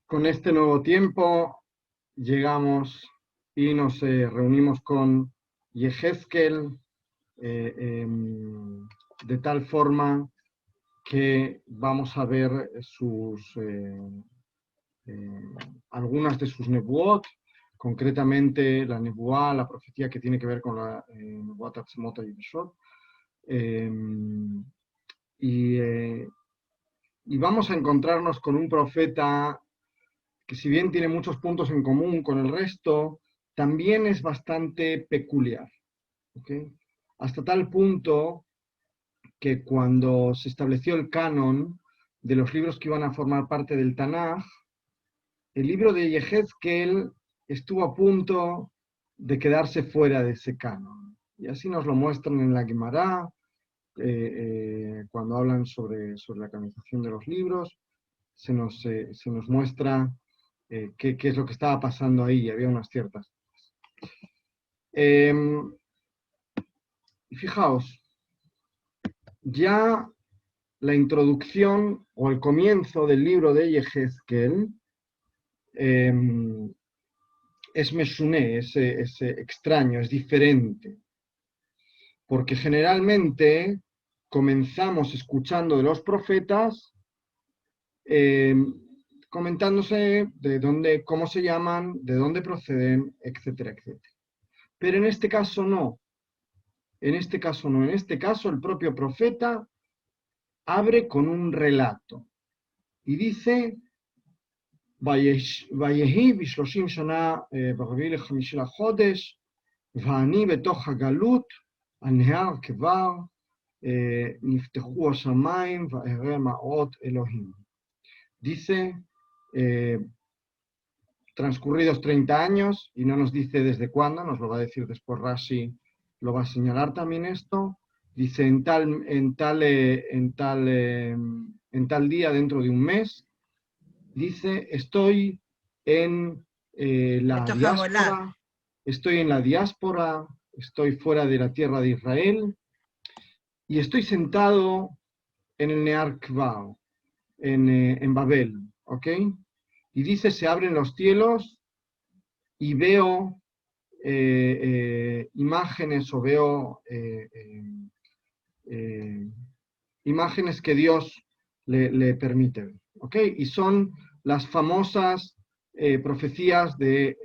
Con este nuevo tiempo llegamos y nos reunimos con Yehezkel de tal forma que vamos a ver algunas de sus nebuot, concretamente la nebuá, la profecía que tiene que ver con la nebuá Atzmot HaYevashot. Y vamos a encontrarnos con un profeta que, si bien tiene muchos puntos en común con el resto, también es bastante peculiar, ¿okay? Hasta tal punto que cuando se estableció el canon de los libros que iban a formar parte del Tanaj, el libro de Yehezkel estuvo a punto de quedarse fuera de ese canon. Y así nos lo muestran en la Gemara, cuando hablan sobre la canonización de los libros, se nos muestra qué es lo que estaba pasando ahí. Había unas ciertas. Fijaos, ya la introducción o el comienzo del libro de Yehezkel es meshuné, es extraño, es diferente. Porque generalmente comenzamos escuchando de los profetas, comentándose de dónde, cómo se llaman, de dónde proceden, etcétera, etcétera. Pero en este caso no. En este caso no. En este caso el propio profeta abre con un relato y dice: Vayehi bishloshim shana barvi lechamishi lachodesh ואני בתוך הגלות, הנהר כבר, נפתחו השמיים ואראה מעות אלוהים. Dice, transcurridos 30 años, y no nos dice desde cuándo, nos lo va a decir después Rashi, lo va a señalar también esto. Dice, en tal día, dentro de un mes, dice, estoy en la diáspora, estoy fuera de la tierra de Israel, y estoy sentado en el Near Kvar, en Babel, ¿ok? Y dice, se abren los cielos y veo imágenes, o veo imágenes que Dios le permite ver, ¿ok? Y son las famosas profecías de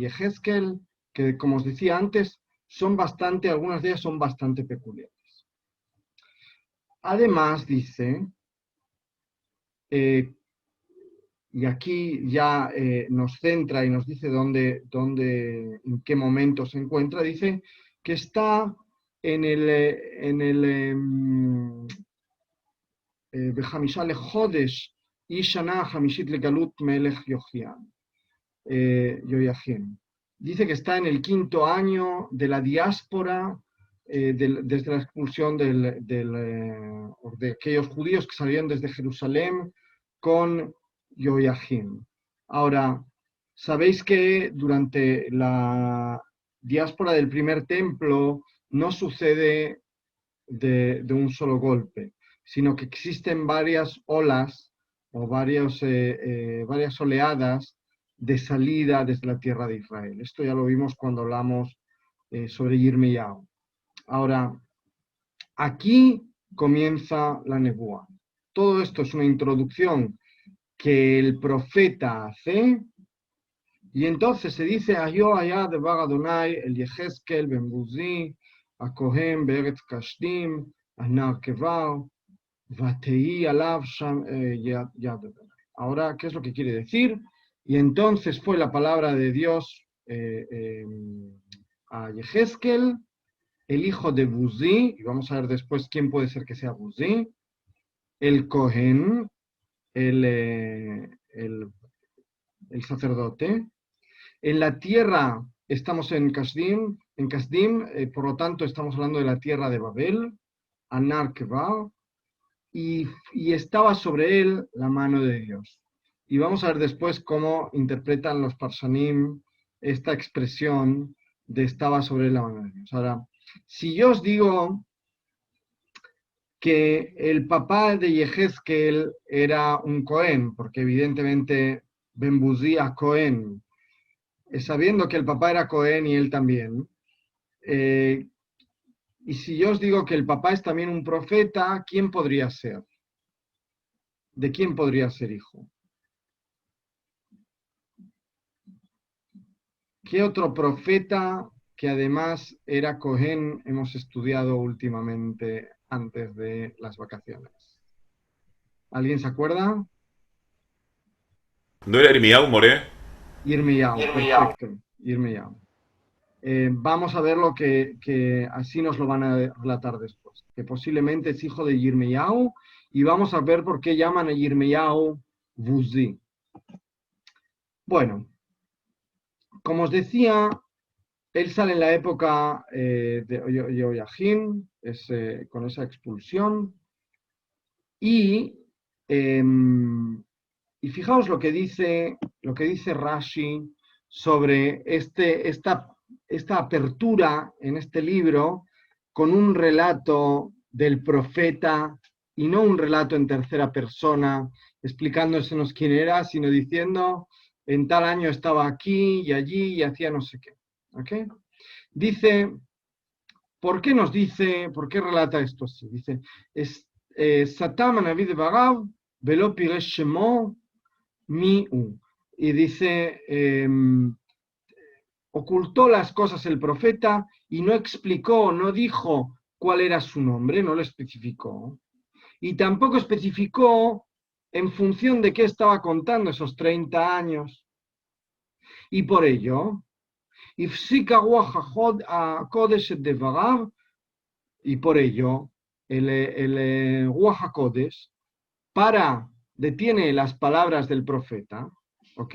Yehezkel, que, como os decía antes, son bastante, algunas de ellas son bastante peculiares. Además dice, y aquí ya nos centra y nos dice en qué momento se encuentra, dice que está en el Bechamisha lechodesh y Shana Hamishit legalut melech Yoyachim. Dice que está en el 5.º año de la diáspora, desde la expulsión de aquellos judíos que salieron desde Jerusalén con Yoyachim. Ahora, sabéis que durante la diáspora del primer templo no sucede de un solo golpe, sino que existen varias olas o varias oleadas de salida desde la tierra de Israel. Esto ya lo vimos cuando hablamos sobre Yirmiyahu. Ahora, aquí comienza la nebuá. Todo esto es una introducción que el profeta hace, y entonces se dice: Ayo allá de Bagadonai, el Yehezkel ben Buzi, a Kohen Beretz Kashdim, a Nar Kevar, Vatei Alav Sham Yad. Ahora, ¿qué es lo que quiere decir? Y entonces fue la palabra de Dios a Yehezkel, el hijo de Buzi, y vamos a ver después quién puede ser que sea Buzi, el Kohen, el sacerdote. En la tierra, estamos en Kasdim, por lo tanto estamos hablando de la tierra de Babel, Anar Kevar, y estaba sobre él la mano de Dios. Y vamos a ver después cómo interpretan los Parshanim esta expresión de estaba sobre él la mano de Dios. Ahora, si yo os digo que el papá de Yehezkel era un Cohen, porque evidentemente Ben Buzi a Cohen, sabiendo que el papá era Cohen y él también, y si yo os digo que el papá es también un profeta, ¿quién podría ser? ¿De quién podría ser hijo? ¿Qué otro profeta que además era Cohen hemos estudiado últimamente antes de las vacaciones? ¿Alguien se acuerda? ¿No era Irmiau, Moré? Yirmiyahu, perfecto. Yirmiyahu. Vamos a ver lo que así nos lo van a relatar después. Que posiblemente es hijo de Yirmiyahu y vamos a ver por qué llaman a Yirmiyahu Buzi. Bueno, como os decía, él sale en la época de Yoyajim, con esa expulsión, y, eh, y fijaos lo que dice Rashi sobre esta apertura en este libro con un relato del profeta y no un relato en tercera persona, explicándosenos quién era, sino diciendo, en tal año estaba aquí y allí y hacía no sé qué. ¿Okay? Dice, por qué relata esto así? Dice, Satam Navid Barav, Velo Piresh Shemo, Miu. Y dice, ocultó las cosas el profeta y no explicó, no dijo cuál era su nombre, no lo especificó. Y tampoco especificó en función de qué estaba contando esos 30 años. Y por ello, Ifsika Ruach HaKodesh et Devarav, y por ello, el Ruach HaKodesh detiene las palabras del profeta, ¿ok?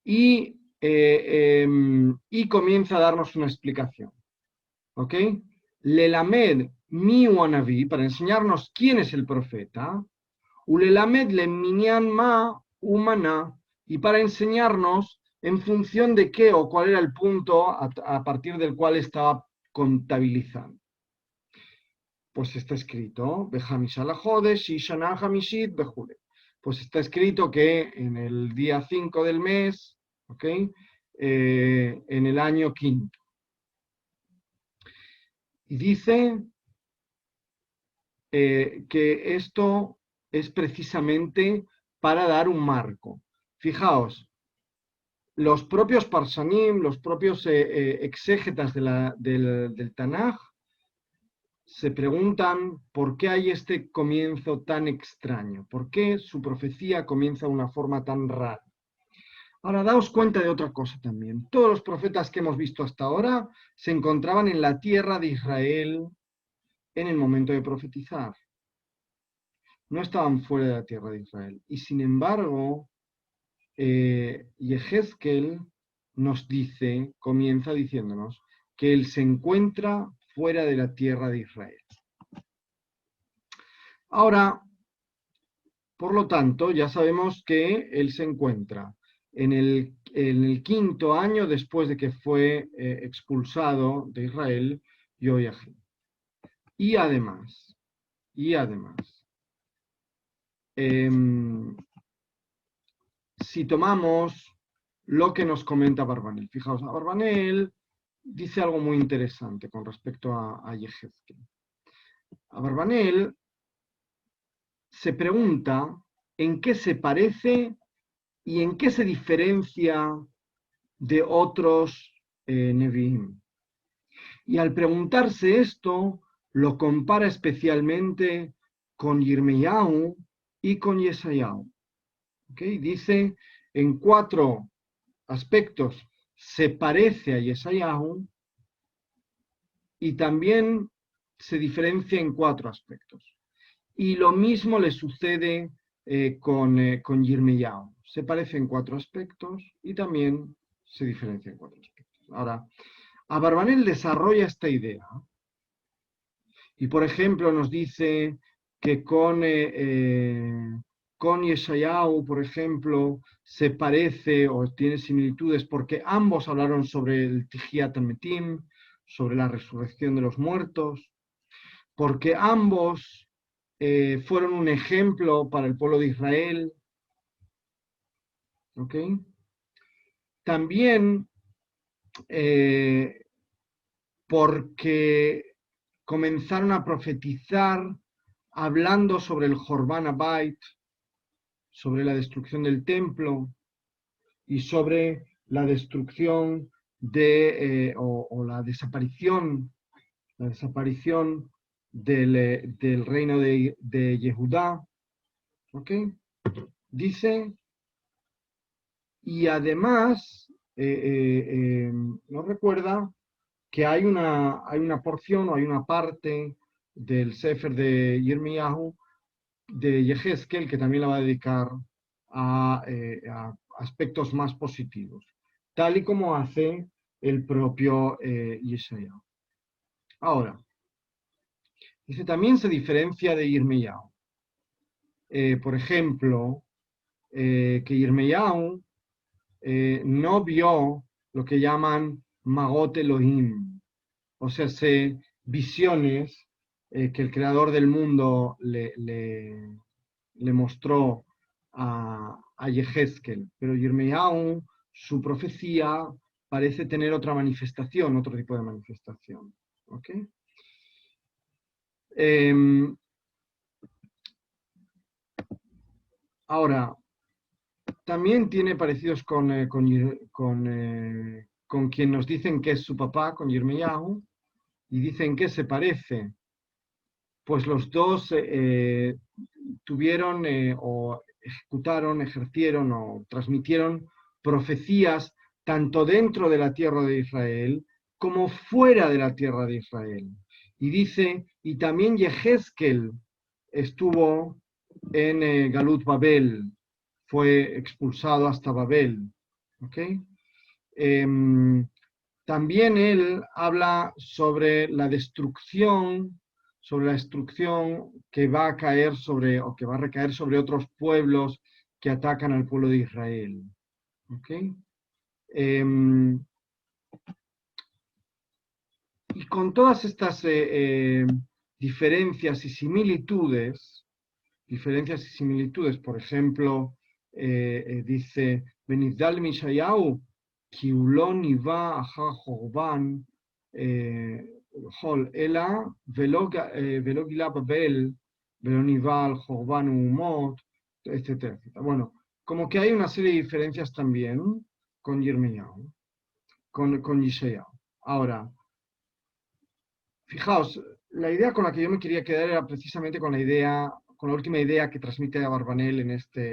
Y comienza a darnos una explicación, ¿ok? Lelamed mi Naví, para enseñarnos quién es el profeta, Ulelamed le minyan ma humana, y para enseñarnos en función de qué o cuál era el punto a partir del cual estaba contabilizando. Pues está escrito, pues está escrito que en el día 5 del mes, ¿ok? En el año quinto. Y dice que esto es precisamente para dar un marco. Fijaos, los propios parsanim, los propios exégetas del Tanaj, se preguntan por qué hay este comienzo tan extraño, por qué su profecía comienza de una forma tan rara. Ahora, daos cuenta de otra cosa también. Todos los profetas que hemos visto hasta ahora se encontraban en la tierra de Israel en el momento de profetizar. No estaban fuera de la tierra de Israel. Y sin embargo, Yehezkel nos dice, comienza diciéndonos, que él se encuentra fuera de la tierra de Israel. Ahora, por lo tanto, ya sabemos que él se encuentra en el quinto año después de que fue expulsado de Israel, Yoyajim. Y además, si tomamos lo que nos comenta Barbanel, fijaos, Barbanel dice algo muy interesante con respecto a Yehezkel. Barbanel se pregunta en qué se parece y en qué se diferencia de otros Nevi'im. Y al preguntarse esto, lo compara especialmente con Yirmiyahu y con Yesayahu. ¿Okay? Dice, en 4 aspectos se parece a Yesayahu y también se diferencia en 4 aspectos. Y lo mismo le sucede con Yirmiyahu. Se parece en 4 aspectos y también se diferencia en 4 aspectos. Ahora, Abarbanel desarrolla esta idea y, por ejemplo, nos dice que con Yeshayahu, por ejemplo, se parece o tiene similitudes porque ambos hablaron sobre el Tijiyat Metim, sobre la resurrección de los muertos, porque ambos fueron un ejemplo para el pueblo de Israel ¿Ok? También porque comenzaron a profetizar hablando sobre el Jorban Abayit, sobre la destrucción del templo y sobre la destrucción o la desaparición del reino de Yehudá. ¿Ok? Dice, y además nos recuerda que hay una porción o hay una parte del Sefer de Yirmiyahu, de Yehezkel, que también la va a dedicar a aspectos más positivos, tal y como hace el propio Yeshayahu. Ahora, dice, también se diferencia de Yirmiyahu. Por ejemplo, que Yirmiyahu no vio lo que llaman Magot Elohim, o sea, visiones que el creador del mundo le mostró a Yehezkel, pero Yirmiyahu, su profecía parece tener otra manifestación, otro tipo de manifestación. ¿Ok? Ahora, también tiene parecidos con quien nos dicen que es su papá, con Yirmiyahu, y dicen que se parece. Pues los dos tuvieron o ejecutaron, ejercieron o transmitieron profecías tanto dentro de la tierra de Israel como fuera de la tierra de Israel. Y dice, y también Yehezkel estuvo en Galut Babel, fue expulsado hasta Babel. ¿Ok? También él habla sobre la destrucción que va a caer sobre, o que va a recaer sobre otros pueblos que atacan al pueblo de Israel. ¿Ok? Y con todas estas diferencias y similitudes, por ejemplo, dice, Benidal Mishayahu, Kiulon Iva Aja Jorban, Hol Ela, Velogila Babel, Velonival, Jorban Umot, etcétera, etcétera. Bueno, como que hay una serie de diferencias también con Yirmiyahu, con Yishayahu. Ahora, fijaos, la idea con la que yo me quería quedar era precisamente con la última idea que transmite Abarbanel en esta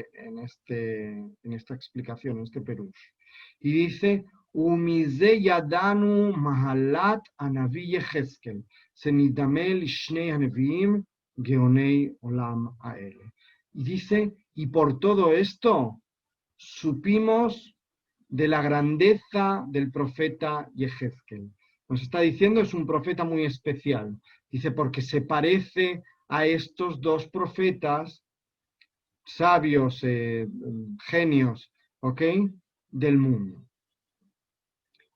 explicación, en este perush. Y dice, Umize yadanu mahalat anavi Yehezkel, senidamel ishnei haneviim geonei olam aele. Y dice, y por todo esto supimos de la grandeza del profeta Yehezkel. Nos está diciendo es un profeta muy especial. Dice, porque se parece a estos dos profetas sabios, genios, ¿ok? Del mundo.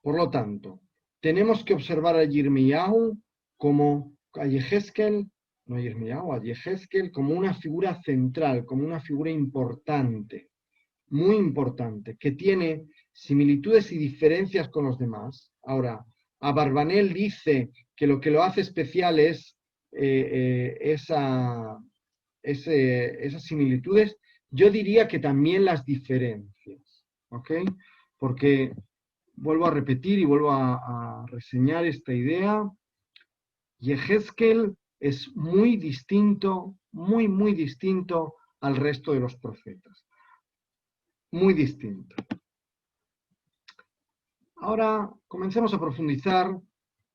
Por lo tanto, tenemos que observar a Yirmiyahu como a Yehezkel, no a Yirmiyahu, a Yehezkel como una figura central, como una figura importante, muy importante, que tiene similitudes y diferencias con los demás. Ahora, Abarbanel dice que lo que lo hace especial es esas similitudes. Yo diría que también las diferencias, ¿ok? Porque vuelvo a repetir y vuelvo a reseñar esta idea. Yehezkel es muy distinto, muy distinto al resto de los profetas. Muy distinto. Ahora comencemos a profundizar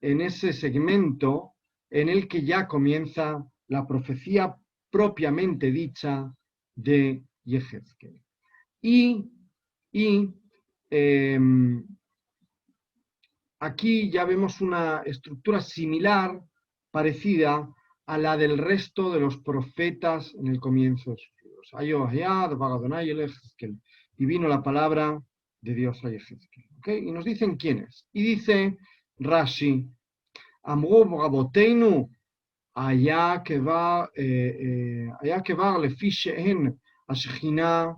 en ese segmento en el que ya comienza la profecía propiamente dicha de Yehezkel. Y eh, aquí ya vemos una estructura similar, parecida a la del resto de los profetas en el comienzo de sus libros. Y vino la palabra de Dios a Yehezkel. ¿Okay? Y nos dicen quién es. Y dice Rashi, Amru Raboteinu, allá que va le fiche en Ashechina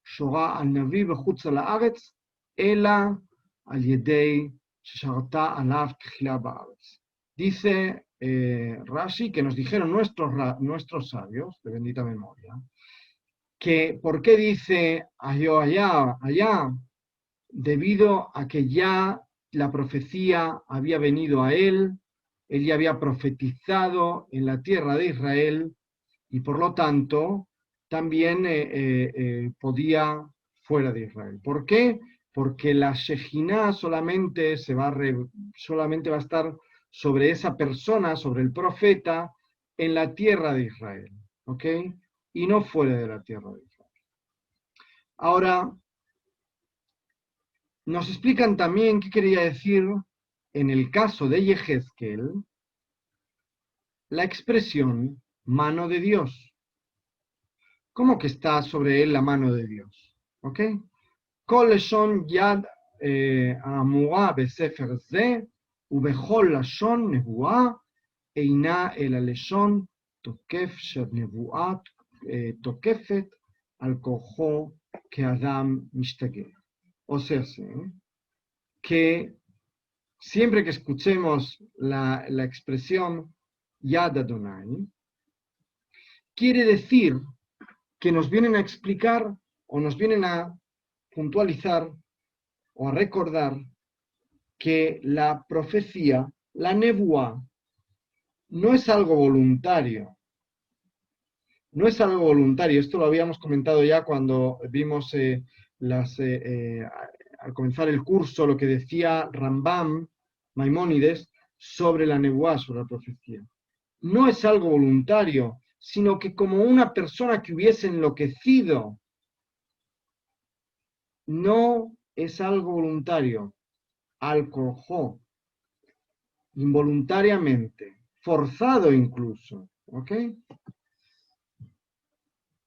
שורה על נביא בחוץ לארץ, אלא על ידי ששרתה עליו תחילה בארץ. Dice Rashi que nos dijeron nuestros sabios, de bendita memoria, que ¿por qué dice allá? Debido a que ya la profecía había venido a él ya había profetizado en la tierra de Israel y por lo tanto también podía fuera de Israel. ¿Por qué? Porque la Shejinah solamente va a estar sobre esa persona, sobre el profeta, en la tierra de Israel, ¿ok? Y no fuera de la tierra de Israel. Ahora, nos explican también qué quería decir en el caso de Yehezkel la expresión mano de Dios. ¿Cómo que está sobre él la mano de Dios? ¿Ok? Kol leshon yad amura besefer ze ubechol lashon nebuah eina el leshon tokef sher nebuah tokefet al kojo que Adam mishtageh. O sea, que siempre que escuchemos la expresión Yad Adonai, quiere decir que nos vienen a explicar o nos vienen a puntualizar o a recordar que la profecía, la nebuá, no es algo voluntario. No es algo voluntario. Esto lo habíamos comentado ya cuando vimos al comenzar el curso lo que decía Rambam, Maimónides, sobre la nebuá, sobre la profecía. No es algo voluntario, sino que como una persona que hubiese enloquecido, no es algo voluntario, al cojo, involuntariamente, forzado incluso, ¿ok?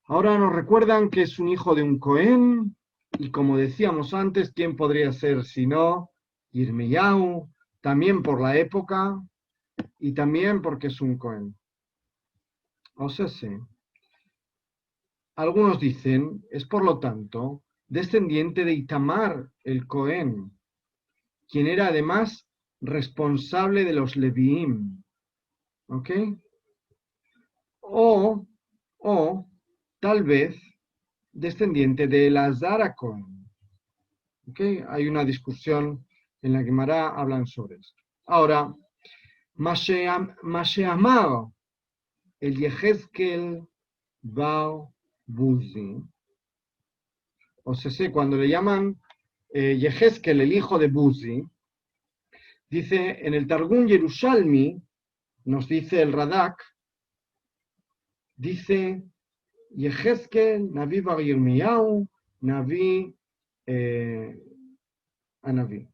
Ahora nos recuerdan que es un hijo de un Cohen, y como decíamos antes, ¿quién podría ser si no Yirmiyahu? También por la época y también porque es un Cohen. O sea, sí. Algunos dicen, es por lo tanto descendiente de Itamar el Cohen, quien era además responsable de los Leviim. ¿Ok? O tal vez descendiente de Elazar a Cohen. ¿Ok? Hay una discusión en la que Gemara hablan sobre esto. Ahora, Masheamar, el Yehezkel Bar Buzi. O sea, cuando le llaman Yehezkel, el hijo de Buzi, dice en el Targum Yerushalmi, nos dice el Radak, dice Yehezkel, Naví Bar Yirmiyahu, Naví Anaví.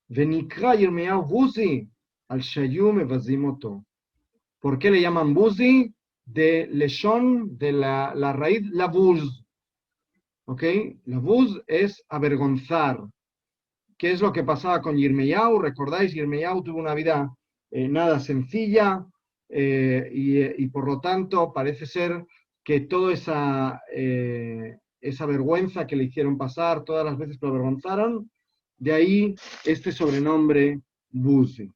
Venikra Yirmiyahu Buzi, al Shayu Mevazim Oto. ¿Por qué le llaman Buzi? De Leshon, de la raíz Lavuz. ¿Ok? Lavuz es avergonzar. ¿Qué es lo que pasaba con Yirmiyahu? ¿Recordáis? Yirmiyahu tuvo una vida nada sencilla y por lo tanto parece ser que toda esa vergüenza que le hicieron pasar, todas las veces que lo avergonzaron, de ahí este sobrenombre Buzi.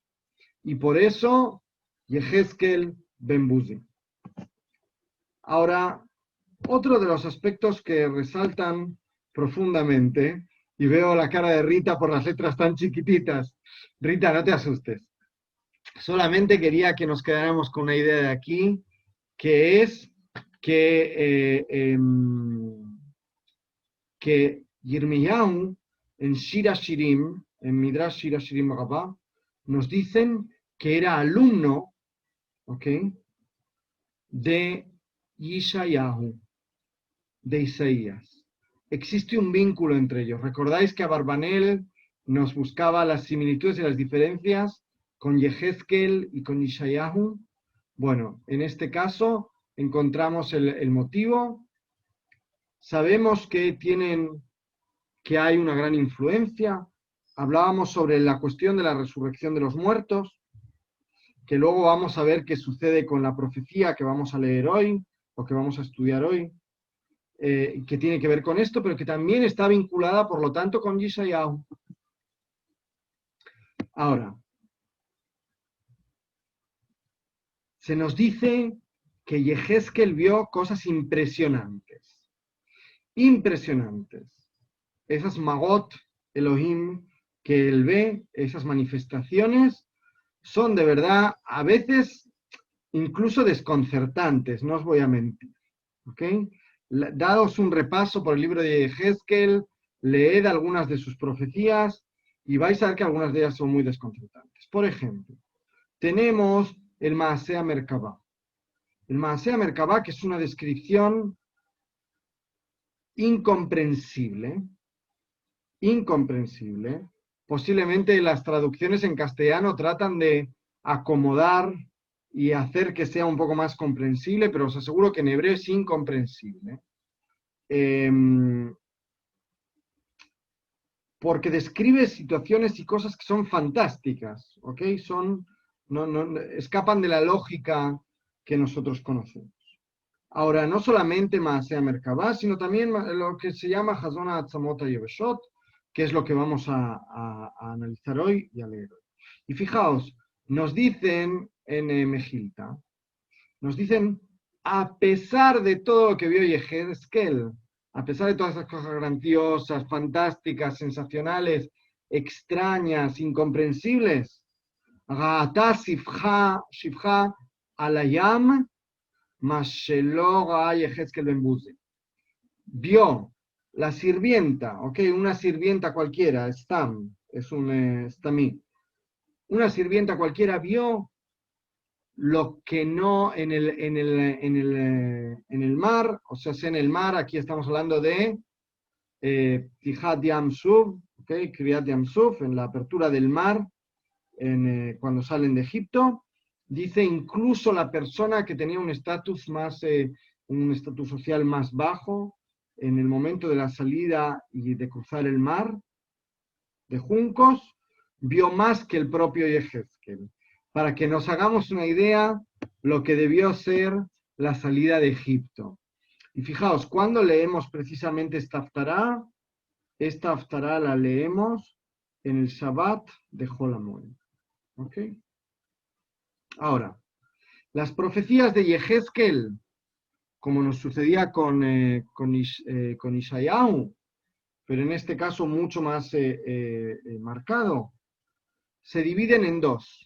Y por eso Yehezkel ben Buzi. Ahora, otro de los aspectos que resaltan profundamente, y veo la cara de Rita por las letras tan chiquititas. Rita, no te asustes. Solamente quería que nos quedáramos con una idea de aquí, que es que Yirmiyahu en Shir Hashirim, en Midrash Shir Hashirim Rabbah, nos dicen que era alumno, ¿ok?, de Yishayahu, de Isaías. Existe un vínculo entre ellos. ¿Recordáis que Abarbanel nos buscaba las similitudes y las diferencias con Yehezkel y con Yishayahu? Bueno, en este caso encontramos el motivo. Sabemos que hay una gran influencia. Hablábamos sobre la cuestión de la resurrección de los muertos, que luego vamos a ver qué sucede con la profecía que vamos a leer hoy, o que vamos a estudiar hoy. que tiene que ver con esto, pero que también está vinculada, por lo tanto, con Yeshayahu. Ahora, se nos dice que Yehezkel vio cosas impresionantes. Impresionantes. Esas magot Elohim que él ve, esas manifestaciones, son de verdad a veces incluso desconcertantes, no os voy a mentir. ¿Ok? Daos un repaso por el libro de Yehezkel, leed algunas de sus profecías y vais a ver que algunas de ellas son muy desconcertantes. Por ejemplo, tenemos el Maasea Merkabah. El Maasea Merkabah, que es una descripción incomprensible, incomprensible. Posiblemente las traducciones en castellano tratan de acomodar y hacer que sea un poco más comprensible, pero os aseguro que en hebreo es incomprensible. Porque describe situaciones y cosas que son fantásticas, ¿ok? Escapan de la lógica que nosotros conocemos. Ahora, no solamente Maasea Merkabah, sino también lo que se llama Hazon Ha'atzamot HaYeveshot, que es lo que vamos a analizar hoy y a leer hoy. Y fijaos, nos dicen en Mejilta, nos dicen, a pesar de todo lo que vio Yehezkel, a pesar de todas esas cosas grandiosas, fantásticas, sensacionales, extrañas, incomprensibles, Ga'ata Shifcha Alayam Mashelo Ra'a Yehezkel Ben Buzi. Vio la sirvienta, ok, una sirvienta cualquiera, Stam, es un Stamí, una sirvienta cualquiera vio lo que no en el mar, o sea, en el mar, aquí estamos hablando de Tijat Yam Suf, okay, Kriyat Yam Suf, en la apertura del mar, cuando salen de Egipto, dice incluso la persona que tenía un estatus social más bajo, en el momento de la salida y de cruzar el mar de juncos, vio más que el propio Yehezkel. Para que nos hagamos una idea lo que debió ser la salida de Egipto. Y fijaos, cuando leemos precisamente esta haftará la leemos en el Shabbat de Hol HaMoed. ¿Ok? Ahora, las profecías de Yehezkel, como nos sucedía con Ishayahu, pero en este caso mucho más marcado, se dividen en dos.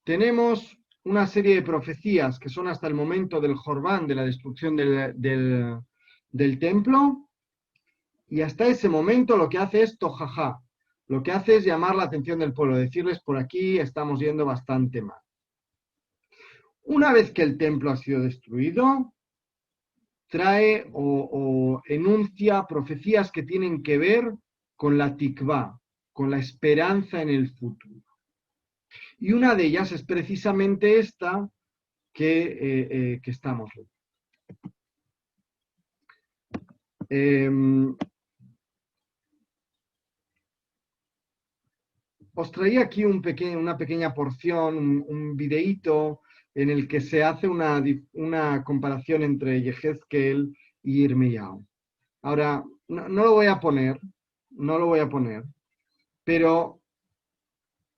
Tenemos una serie de profecías que son hasta el momento del Jorbán, de la destrucción del templo, y hasta ese momento lo que hace es tojaja, lo que hace es llamar la atención del pueblo, decirles por aquí estamos yendo bastante mal. Una vez que el templo ha sido destruido, trae o enuncia profecías que tienen que ver con la tikvá, con la esperanza en el futuro. Y una de ellas es precisamente esta que estamos leyendo. Os traía aquí una pequeña porción, un videíto en el que se hace una comparación entre Yehezkel y Irmiyahu. Ahora, no lo voy a poner, pero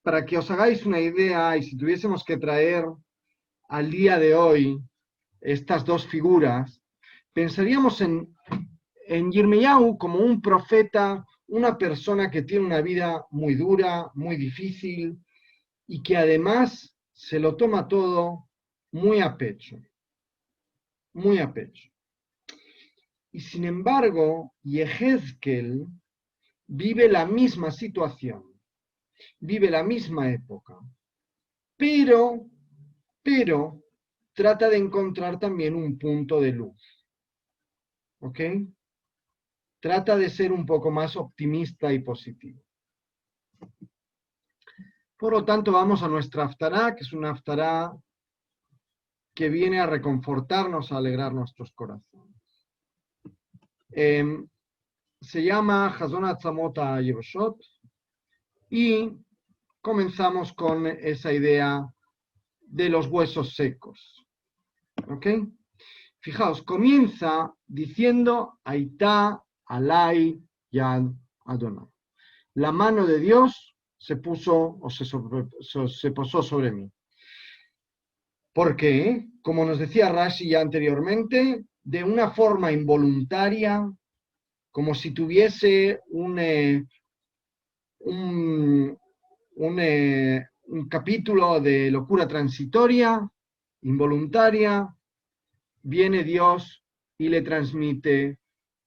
para que os hagáis una idea, y si tuviésemos que traer al día de hoy estas dos figuras, pensaríamos en Yirmiyahu como un profeta, una persona que tiene una vida muy dura, muy difícil, y que además se lo toma todo muy a pecho, muy a pecho. Y sin embargo, Yehezkel vive la misma situación, vive la misma época, pero trata de encontrar también un punto de luz. ¿Ok? Trata de ser un poco más optimista y positivo. Por lo tanto, vamos a nuestra haftará, que es una haftará que viene a reconfortarnos, a alegrar nuestros corazones. Se llama Hazon Ha'atzamot HaYeveshot y comenzamos con esa idea de los huesos secos. ¿Ok? Fijaos, comienza diciendo Aitá, Alay, Yad, Adonai. La mano de Dios se puso o se posó sobre mí. ¿Por qué? Como nos decía Rashi ya anteriormente, de una forma involuntaria, como si tuviese un capítulo de locura transitoria, involuntaria, viene Dios y le transmite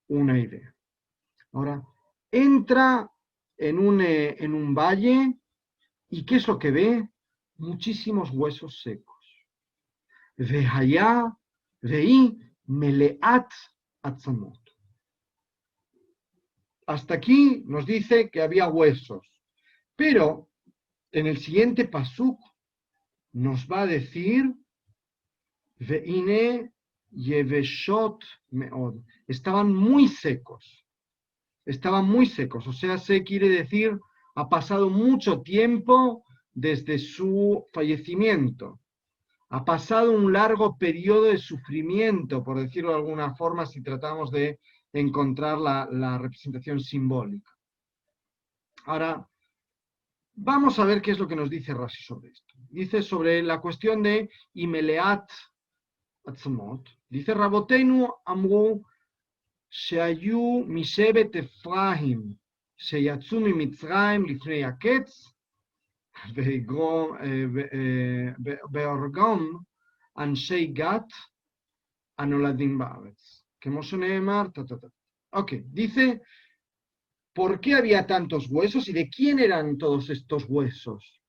una idea. Ahora, entra en un valle y ¿qué es lo que ve? Muchísimos huesos secos. Vehaya, veí, meleat atzamot. Hasta aquí nos dice que había huesos, pero en el siguiente pasuk nos va a decir veine yeveshot meod. Estaban muy secos. O sea, se quiere decir, ha pasado mucho tiempo desde su fallecimiento. Ha pasado un largo periodo de sufrimiento, por decirlo de alguna forma, si tratamos de encontrar la representación simbólica. Ahora, vamos a ver qué es lo que nos dice Rashi sobre esto. Dice sobre la cuestión de Imeleat Atzmot. Dice Rabotenu Amru Sheayu Mishevet Efrahim Sheyatzu Mimitzrayim Lifnei Aketz Beorgom Anshei Gat Anoladim Baaretz. Que Mosheneemar. Ok, dice, ¿por qué había tantos huesos y de quién eran todos estos huesos?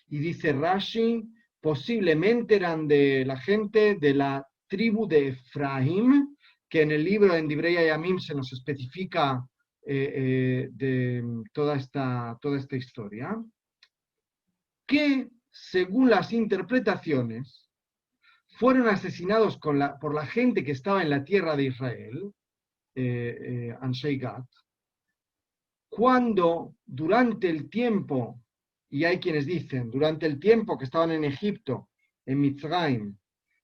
Y dice Rashi, posiblemente eran de la gente de la tribu de Efraim, que en el libro en Divrei Hayamim se nos especifica de toda esta historia, que según las interpretaciones fueron asesinados por la gente que estaba en la tierra de Israel, Anshei Gat, cuando durante el tiempo, y hay quienes dicen, durante el tiempo que estaban en Egipto, en Mitzrayim,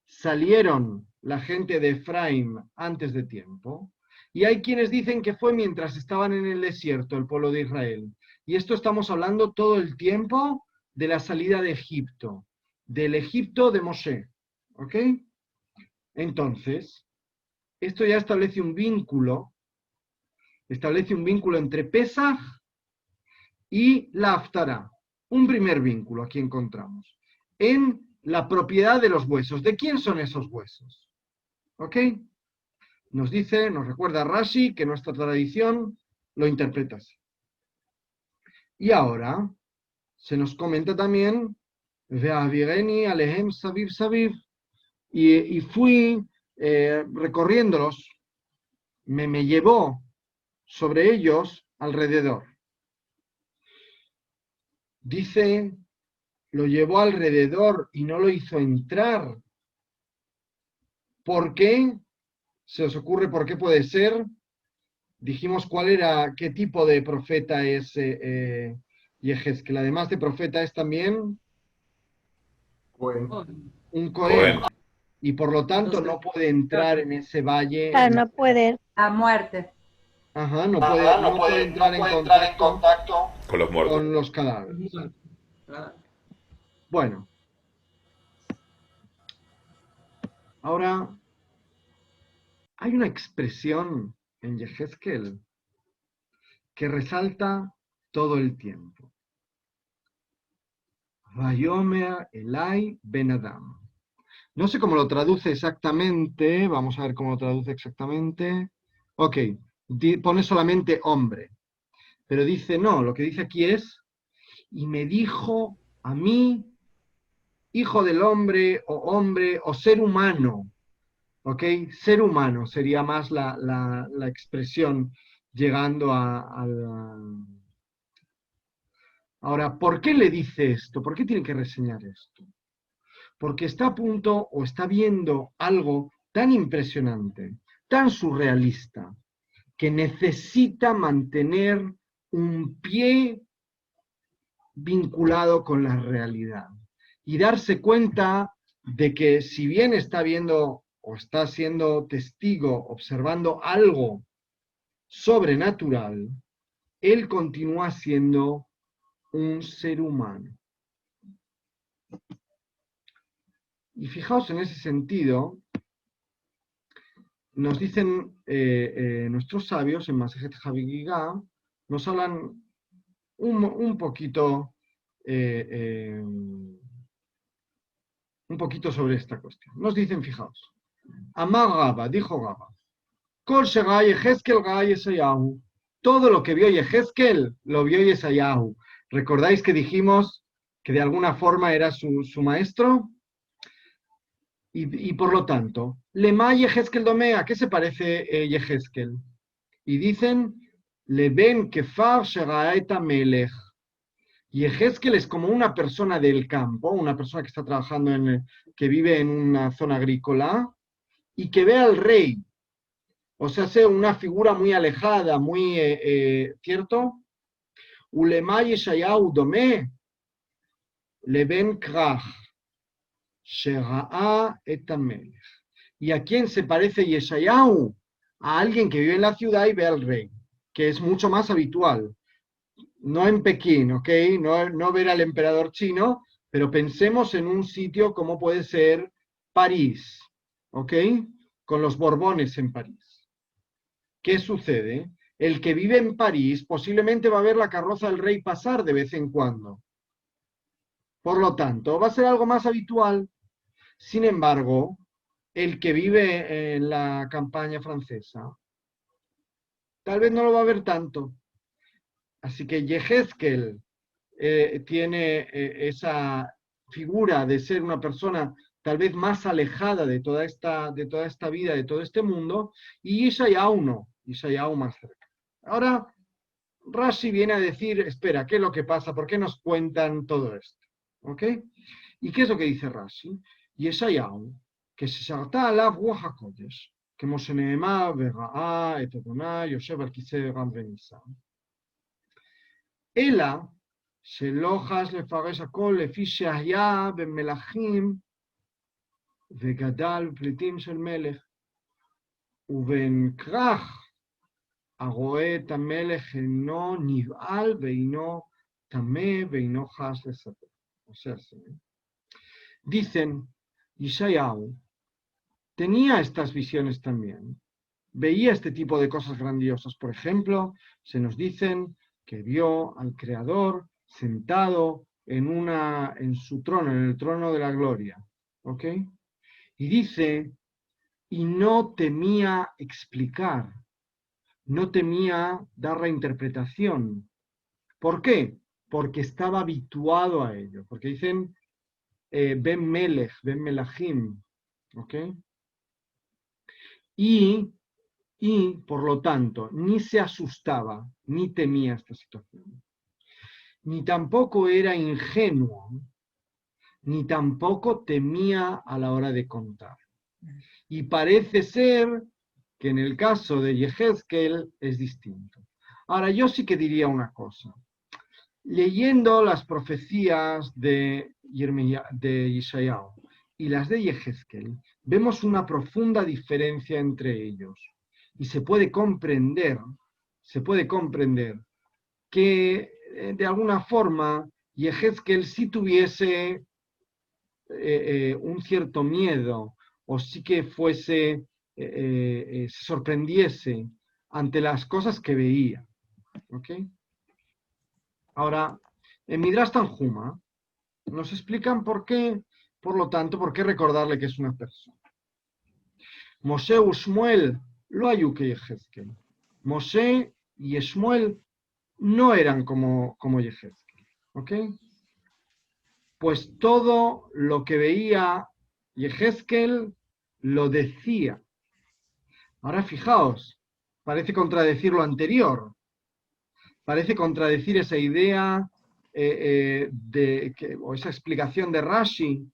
salieron la gente de Efraim antes de tiempo, y hay quienes dicen que fue mientras estaban en el desierto, el pueblo de Israel. Y esto estamos hablando todo el tiempo de la salida de Egipto, del Egipto de Moshe. ¿Ok? Entonces, esto ya establece un vínculo entre Pesaj y la Haftará. Un primer vínculo aquí encontramos. En la propiedad de los huesos. ¿De quién son esos huesos? ¿Ok? Nos recuerda Rashi que nuestra tradición lo interpreta así. Y ahora se nos comenta también Ve'avireni alehem saviv saviv. Y fui recorriéndolos, me llevó sobre ellos alrededor. Dice, lo llevó alrededor y no lo hizo entrar. ¿Por qué? ¿Se os ocurre por qué puede ser? Dijimos qué tipo de profeta es Yehezkel. Además de profeta es también un Cohen. Y por lo tanto no puede entrar en ese valle. No puede. A muerte. Ajá, no puede entrar en contacto con los muertos. Con los cadáveres. Bueno. Ahora, hay una expresión en Yehezkel que resalta todo el tiempo. Vayomer Elai Ben Adam. No sé cómo lo traduce exactamente, vamos a ver cómo lo traduce exactamente. Ok, pone solamente hombre, pero dice, no, lo que dice aquí es, y me dijo a mí, hijo del hombre o ser humano, ok, ser humano sería más la expresión llegando a Ahora, ¿por qué le dice esto? ¿Por qué tiene que reseñar esto? Porque está a punto o está viendo algo tan impresionante, tan surrealista, que necesita mantener un pie vinculado con la realidad y darse cuenta de que si bien está viendo o está siendo testigo, observando algo sobrenatural, él continúa siendo un ser humano. Y fijaos en ese sentido, nos dicen nuestros sabios en Masejet Havigigá, nos hablan un poquito sobre esta cuestión. Nos dicen, fijaos, Amar Gaba, dijo Gaba, Kol Shegai Yehezkel Gai Yesayahu, todo lo que vio Yehezkel lo vio Yesayahu. ¿Recordáis que dijimos que de alguna forma era su maestro? Y por lo tanto, Lema Yehezkel Domea, ¿a qué se parece Yehezkel? Y dicen, Le ben Kefar Sheraeta Melech. Yehezkel es como una persona del campo, una persona que está trabajando, que vive en una zona agrícola y que ve al rey. O sea, hace una figura muy alejada, muy, ¿cierto? Ulema Yeshayahu Domé, Le ben Krach. Shera'a et Amelech. ¿Y a quién se parece Yeshayahu? A alguien que vive en la ciudad y ve al rey, que es mucho más habitual. No en Pekín, ¿ok? No ver al emperador chino, pero pensemos en un sitio como puede ser París, ¿ok? Con los Borbones en París. ¿Qué sucede? El que vive en París posiblemente va a ver la carroza del rey pasar de vez en cuando. Por lo tanto, va a ser algo más habitual. Sin embargo, el que vive en la campaña francesa, tal vez no lo va a ver tanto. Así que Yehezkel tiene esa figura de ser una persona tal vez más alejada de toda esta vida, de todo este mundo, y Yeshayahu no, Yeshayahu más cerca. Ahora, Rashi viene a decir, espera, ¿qué es lo que pasa? ¿Por qué nos cuentan todo esto? ¿Ok? ¿Y qué es lo que dice Rashi? Yeshayahu, que se salta alav ruach hakodesh, כמו שנאמר, וראה את אדוני יושב על כיסא רם ונישא. אלא שלא חש לפרש הכל לפי שהיה במלכים וגדל בפליטים של מלך. ובין כרך הרואה את המלך אינו נבעל ואינו טמא ואינו חש לספר. O sea, dicen, Yeshayahu tenía estas visiones también. Veía este tipo de cosas grandiosas. Por ejemplo, se nos dicen que vio al Creador sentado en su trono, en el trono de la gloria. ¿Ok? Y dice, y no temía explicar, no temía dar la interpretación. ¿Por qué? Porque estaba habituado a ello. Porque dicen, Ben Melech, Ben Melachim. ¿Ok? Y por lo tanto ni se asustaba ni temía esta situación, ni tampoco era ingenuo, ni tampoco temía a la hora de contar. Y parece ser que en el caso de Yehezkel es distinto. Ahora, yo sí que diría una cosa. Leyendo las profecías de Yeshayahu y las de Yehezkel, vemos una profunda diferencia entre ellos. Y se puede comprender que de alguna forma Yehezkel sí tuviese un cierto miedo, o sí que se sorprendiese ante las cosas que veía. ¿Ok? Ahora, en Midrash Tanjuma nos explican por qué, por lo tanto, por qué recordarle que es una persona. Moshe y Shmuel lo ayuque Yehezkel. Moshe y Shmuel no eran como Yehezkel. ¿Ok? Pues todo lo que veía Yehezkel lo decía. Ahora fijaos, parece contradecir lo anterior. Parece contradecir esa idea o esa explicación de Rashi,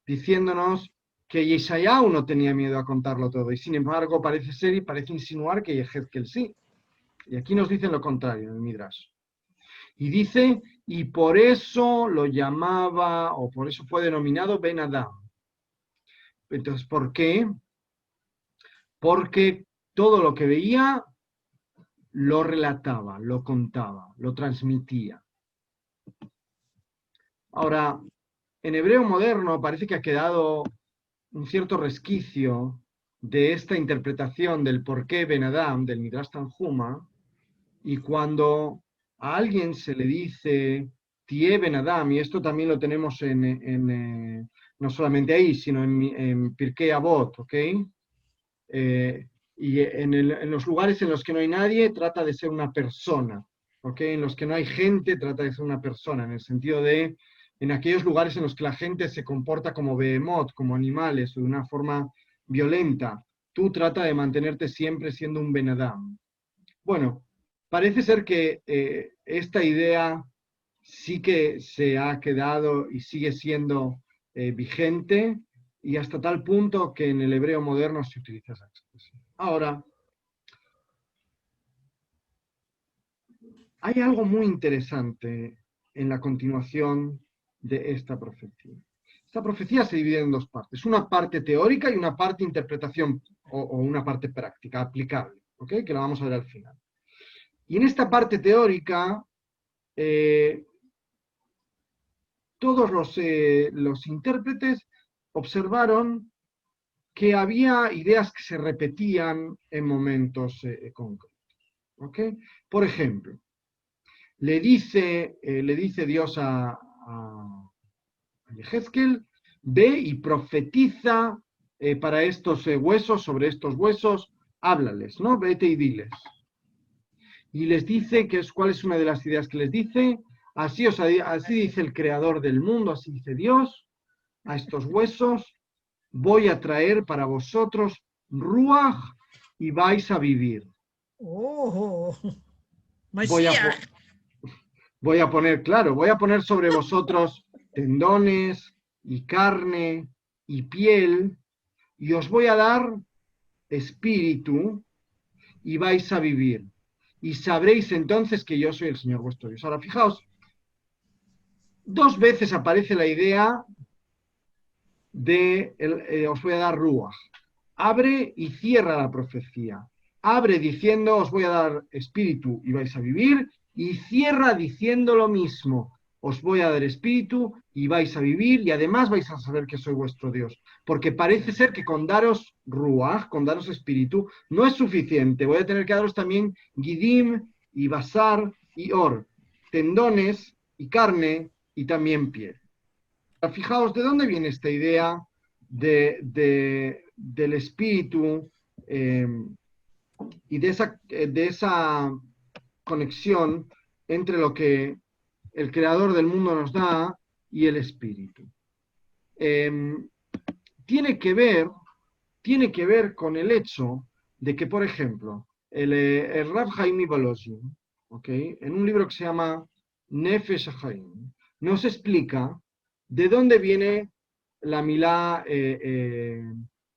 diciéndonos que Yeshayahu no tenía miedo a contarlo todo, y sin embargo parece ser y parece insinuar que Yehezkel sí. Y aquí nos dicen lo contrario en el Midrash. Y dice, y por eso lo llamaba, o por eso fue denominado Ben Adam. Entonces, ¿por qué? porque todo lo que veía lo relataba, lo contaba, lo transmitía. Ahora, en hebreo moderno parece que ha quedado un cierto resquicio de esta interpretación del porqué Ben Adam, del Midrash Tanhuma, y cuando a alguien se le dice Tie Ben Adam, y esto también lo tenemos no solamente ahí, sino en Pirkei Avot, ¿ok? Y en los lugares en los que no hay nadie, trata de ser una persona, ¿ok? En los que no hay gente, trata de ser una persona, en el sentido de, en aquellos lugares en los que la gente se comporta como behemoth, como animales, o de una forma violenta, tú trata de mantenerte siempre siendo un Ben Adam. Bueno, parece ser que esta idea sí que se ha quedado y sigue siendo vigente, y hasta tal punto que en el hebreo moderno se utiliza esa expresión. Ahora, hay algo muy interesante en la continuación de esta profecía. Esta profecía se divide en dos partes, una parte teórica y una parte interpretación o una parte práctica, aplicable, ¿ok? Que la vamos a ver al final. Y en esta parte teórica, todos los intérpretes observaron que había ideas que se repetían en momentos concretos. ¿Okay? Por ejemplo, le dice Dios a Yehezkel, ve y profetiza para estos huesos, sobre estos huesos, háblales, ¿no? Vete y diles. Y les dice, ¿cuál es una de las ideas que les dice? Así dice el creador del mundo, así dice Dios, a estos huesos voy a traer para vosotros ruaj y vais a vivir. Oh, Voy a, Mashiach. voy a poner, claro, voy a poner sobre vosotros tendones y carne y piel, y os voy a dar espíritu y vais a vivir. Y sabréis entonces que yo soy el Señor vuestro Dios. Ahora, fijaos, dos veces aparece la idea de os voy a dar ruaj. Abre y cierra la profecía. Abre diciendo os voy a dar espíritu y vais a vivir, y cierra diciendo lo mismo. Os voy a dar espíritu y vais a vivir, y además vais a saber que soy vuestro Dios. Porque parece ser que con daros ruaj, con daros espíritu, no es suficiente. Voy a tener que daros también gidim y basar y or, tendones y carne y también piel. Fijaos, ¿de dónde viene esta idea del espíritu y de esa conexión entre lo que el creador del mundo nos da y el espíritu? Tiene que ver con el hecho de que, por ejemplo, el Rav Haim Volozhin, ¿okay? En un libro que se llama Nefesh Haim, nos explica de dónde viene la milá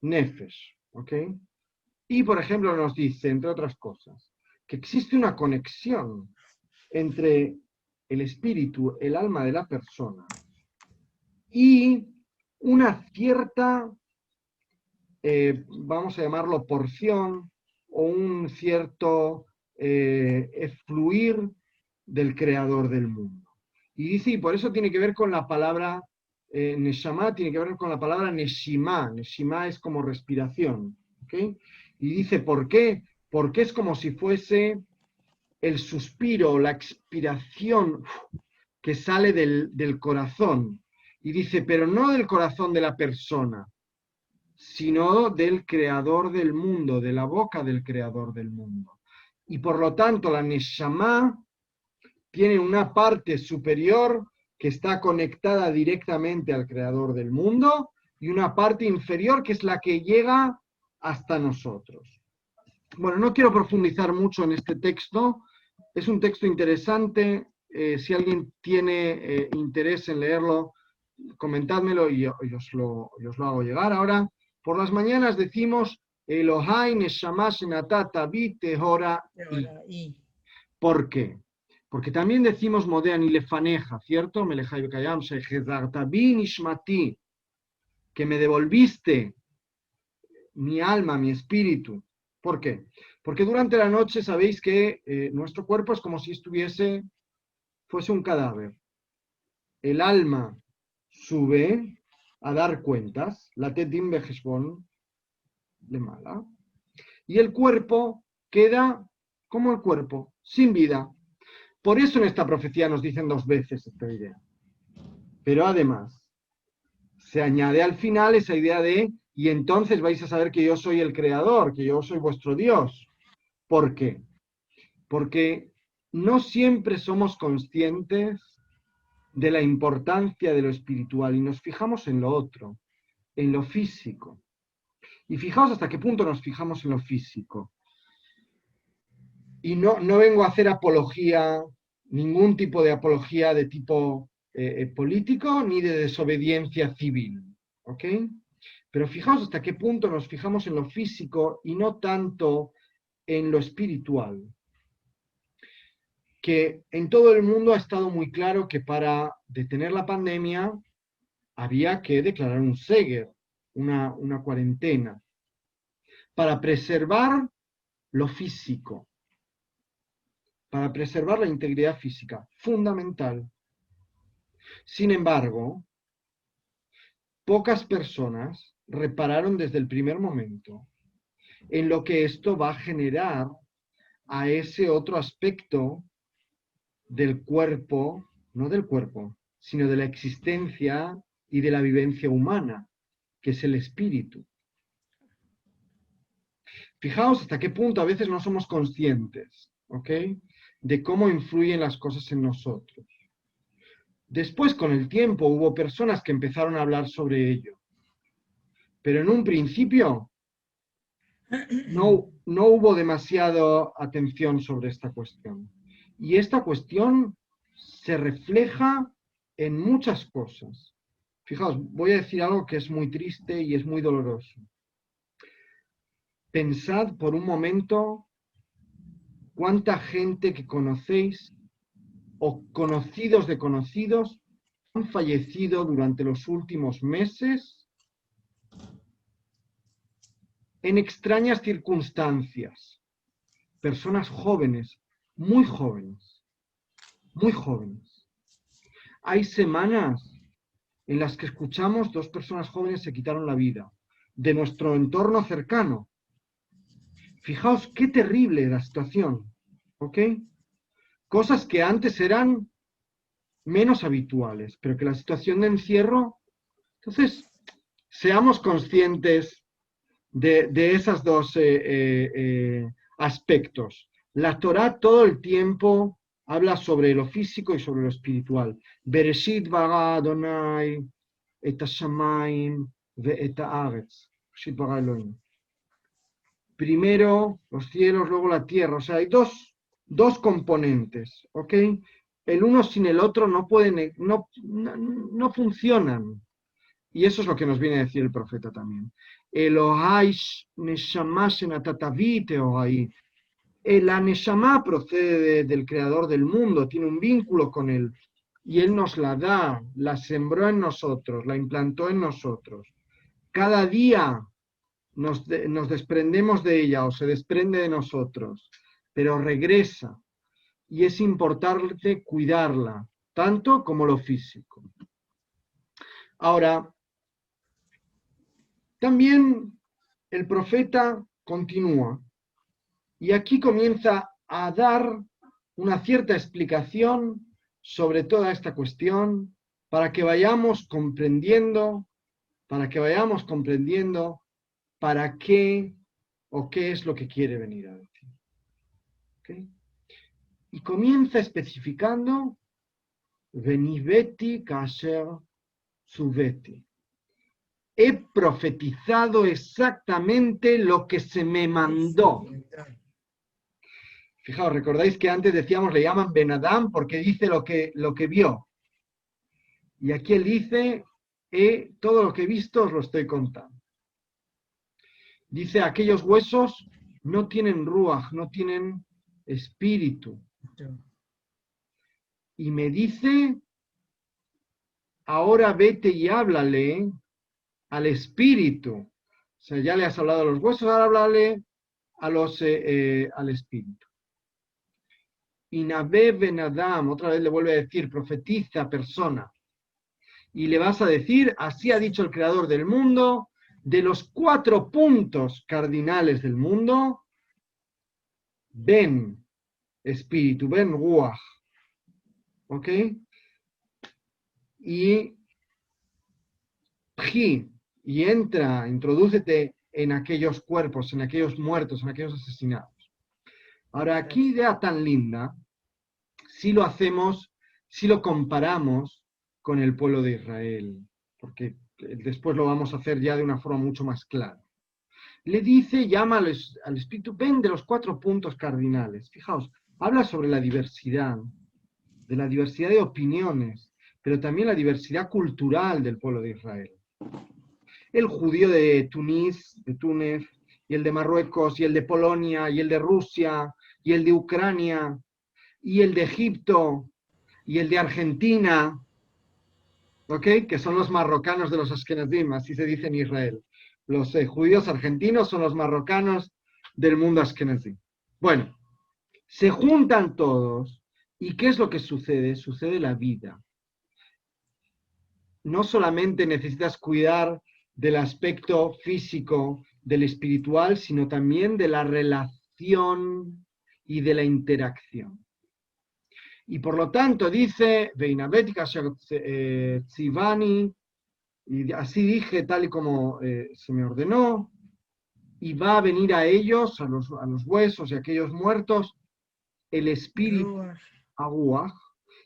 Nefesh, ¿ok? Y, por ejemplo, nos dice, entre otras cosas, que existe una conexión entre el espíritu, el alma de la persona, y una cierta, vamos a llamarlo porción, o un cierto fluir del creador del mundo. Y dice, y por eso tiene que ver con la palabra Neshama, tiene que ver con la palabra Neshima. Neshima es como respiración. ¿Okay? Y dice, ¿por qué? Porque es como si fuese el suspiro, la expiración que sale del corazón. Y dice, pero no del corazón de la persona, sino del creador del mundo, de la boca del creador del mundo. Y por lo tanto, la Neshama tiene una parte superior que está conectada directamente al creador del mundo y una parte inferior que es la que llega hasta nosotros. Bueno, no quiero profundizar mucho en este texto, es un texto interesante, si alguien tiene interés en leerlo, comentádmelo y os lo hago llegar. Ahora, por las mañanas decimos Elohai Neshama Shenatata Bi Tehora I. ¿Por qué? Porque también decimos Modean y Lefaneja, ¿cierto? Melejai Bekayam Shehezarta Bi Nishmati, que me devolviste mi alma, mi espíritu. ¿Por qué? Porque durante la noche sabéis que nuestro cuerpo es como si fuese un cadáver. El alma sube a dar cuentas, la tetim bejeshbon de mala, y el cuerpo queda como el cuerpo, sin vida. Por eso en esta profecía nos dicen 2 veces esta idea. Pero además, se añade al final esa idea de, y entonces vais a saber que yo soy el creador, que yo soy vuestro Dios. ¿Por qué? Porque no siempre somos conscientes de la importancia de lo espiritual y nos fijamos en lo otro, en lo físico. Y fijaos hasta qué punto nos fijamos en lo físico. Y no vengo a hacer apología, ningún tipo de apología de tipo político ni de desobediencia civil. ¿Ok? Pero fijaos hasta qué punto nos fijamos en lo físico y no tanto en lo espiritual. Que en todo el mundo ha estado muy claro que para detener la pandemia había que declarar un seger, una cuarentena, para preservar lo físico, para preservar la integridad física, fundamental. Sin embargo, pocas personas repararon desde el primer momento en lo que esto va a generar a ese otro aspecto del cuerpo, no del cuerpo, sino de la existencia y de la vivencia humana, que es el espíritu. Fijaos hasta qué punto a veces no somos conscientes, ¿ok? De cómo influyen las cosas en nosotros. Después, con el tiempo, hubo personas que empezaron a hablar sobre ello. Pero en un principio no hubo demasiada atención sobre esta cuestión. Y esta cuestión se refleja en muchas cosas. Fijaos, voy a decir algo que es muy triste y es muy doloroso. Pensad por un momento cuánta gente que conocéis o conocidos de conocidos han fallecido durante los últimos meses en extrañas circunstancias. Personas jóvenes, muy jóvenes, muy jóvenes. Hay semanas en las que escuchamos 2 personas jóvenes se quitaron la vida de nuestro entorno cercano. Fijaos qué terrible la situación, ¿ok? Cosas que antes eran menos habituales, pero que la situación de encierro, entonces, seamos conscientes de esos 2 aspectos. La Torá todo el tiempo habla sobre lo físico y sobre lo espiritual. Bereshit bara Adonai et hashamayim ve'et haaretz. Bereshit bara Elohim. Primero los cielos, luego la tierra. O sea, hay dos componentes, ¿ok? El uno sin el otro no pueden, no funcionan. Y eso es lo que nos viene a decir el profeta también. Elohai neshama shenatatavi teorai. La neshama procede del creador del mundo, tiene un vínculo con él. Y él nos la da, la sembró en nosotros, la implantó en nosotros. Cada día nos desprendemos de ella o se desprende de nosotros, pero regresa. Y es importante cuidarla, tanto como lo físico. Ahora, también el profeta continúa y aquí comienza a dar una cierta explicación sobre toda esta cuestión para que vayamos comprendiendo, para qué o qué es lo que quiere venir a decir. ¿Okay? Y comienza especificando Venibeti kasher subeti. He profetizado exactamente lo que se me mandó. Fijaos, recordáis que antes decíamos, le llaman Ben Adam porque dice lo que vio. Y aquí él dice, todo lo que he visto os lo estoy contando. Dice, aquellos huesos no tienen ruaj, no tienen espíritu. Y me dice, ahora vete y háblale al espíritu. sea, ya le has hablado a los huesos, ahora háblale al espíritu. Y Nabé Ben Adam, otra vez le vuelve a decir, profetiza persona. Y le vas a decir, así ha dicho el creador del mundo, de los 4 puntos cardinales del mundo, Ben, espíritu, Ben Ruach. ¿Ok? Y Pji, y entra, introdúcete en aquellos cuerpos, en aquellos muertos, en aquellos asesinados. Ahora, qué idea tan linda, si lo hacemos, si lo comparamos con el pueblo de Israel, porque después lo vamos a hacer ya de una forma mucho más clara. Le dice, llama al espíritu, ven de los 4 puntos cardinales. Fijaos, habla sobre la diversidad, de la diversidad de opiniones, pero también la diversidad cultural del pueblo de Israel. El judío de Túnez, y el de Marruecos, y el de Polonia, y el de Rusia, y el de Ucrania, y el de Egipto, y el de Argentina, ¿ok? Que son los marrocanos de los Ashkenazim, así se dice en Israel. Los judíos argentinos son los marrocanos del mundo Ashkenazí. Bueno, se juntan todos, ¿y qué es lo que sucede? Sucede la vida. No solamente necesitas cuidar del aspecto físico, del espiritual, sino también de la relación y de la interacción. Y por lo tanto dice, Veinabetika Tzivani, y así dije tal y como se me ordenó, y va a venir a ellos, a los huesos y a aquellos muertos, el espíritu Ruach. Aguaj,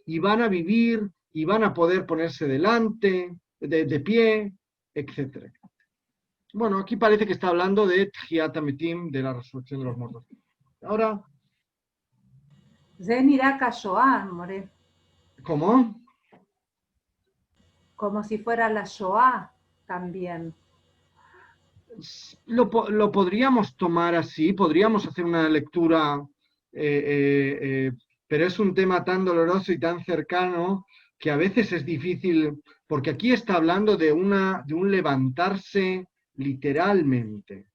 y van a vivir y van a poder ponerse delante, de pie, etcétera. Bueno, aquí parece que está hablando de Tjiat Ametim, de la resurrección de los muertos. Ahora, זה נראה כשואה, מורה. ¿cómo? Como si fuera la Shoah también. Lo podríamos tomar así, podríamos hacer una lectura, pero es un tema tan doloroso y tan cercano que a veces es difícil, porque aquí está hablando de un levantarse literalmente,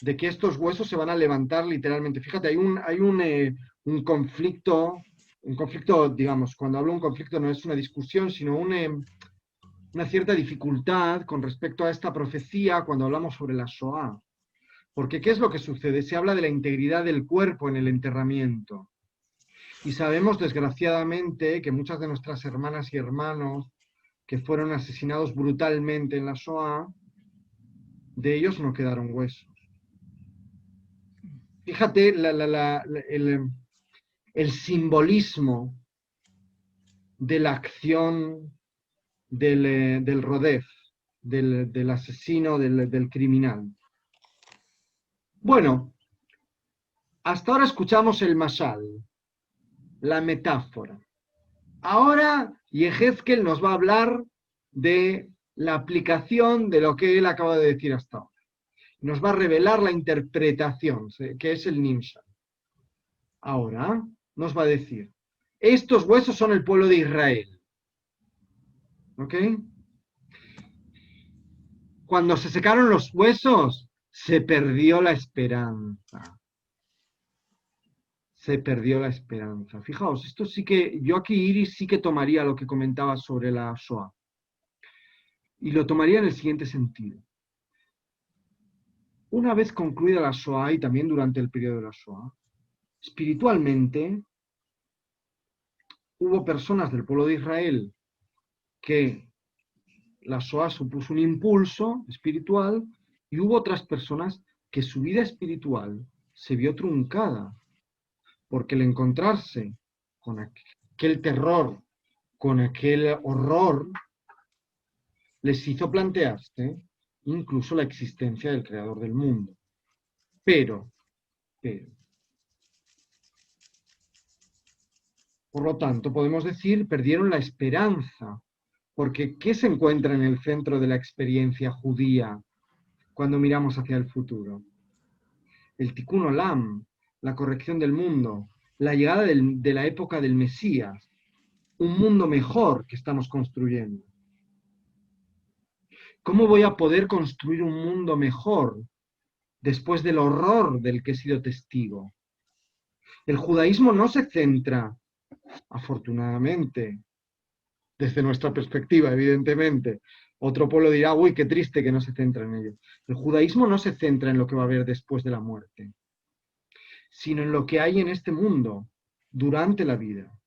de que estos huesos se van a levantar literalmente. Fíjate, hay un conflicto, digamos, cuando hablo de un conflicto no es una discusión, sino una cierta dificultad con respecto a esta profecía cuando hablamos sobre la Shoah. Porque ¿qué es lo que sucede? Se habla de la integridad del cuerpo en el enterramiento. Y sabemos, desgraciadamente, que muchas de nuestras hermanas y hermanos que fueron asesinados brutalmente en la Shoah, de ellos no quedaron huesos. Fíjate el simbolismo de la acción del Rodef, del asesino, del criminal. Bueno, hasta ahora escuchamos el mashal, la metáfora. Ahora Yehezkel nos va a hablar de la aplicación de lo que él acaba de decir hasta ahora. Nos va a revelar la interpretación, que es el Nimshal. Ahora nos va a decir, estos huesos son el pueblo de Israel. ¿Ok? Cuando se secaron los huesos, se perdió la esperanza. Se perdió la esperanza. Fijaos, esto sí que, yo aquí, Iris, sí que tomaría lo que comentaba sobre la Shoah. Y lo tomaría en el siguiente sentido. Una vez concluida la Shoah y también durante el periodo de la Shoah, espiritualmente hubo personas del pueblo de Israel que la Shoah supuso un impulso espiritual y hubo otras personas que su vida espiritual se vio truncada porque el encontrarse con aquel terror, con aquel horror, les hizo plantearse incluso la existencia del creador del mundo. Pero, por lo tanto, podemos decir, perdieron la esperanza, porque ¿qué se encuentra en el centro de la experiencia judía cuando miramos hacia el futuro? El Tikkun Olam, la corrección del mundo, la llegada de la época del Mesías, un mundo mejor que estamos construyendo. ¿Cómo voy a poder construir un mundo mejor después del horror del que he sido testigo? El judaísmo no se centra, afortunadamente, desde nuestra perspectiva, evidentemente. Otro pueblo dirá, uy, qué triste que no se centra en ello. El judaísmo no se centra en lo que va a haber después de la muerte, sino en lo que hay en este mundo durante la vida.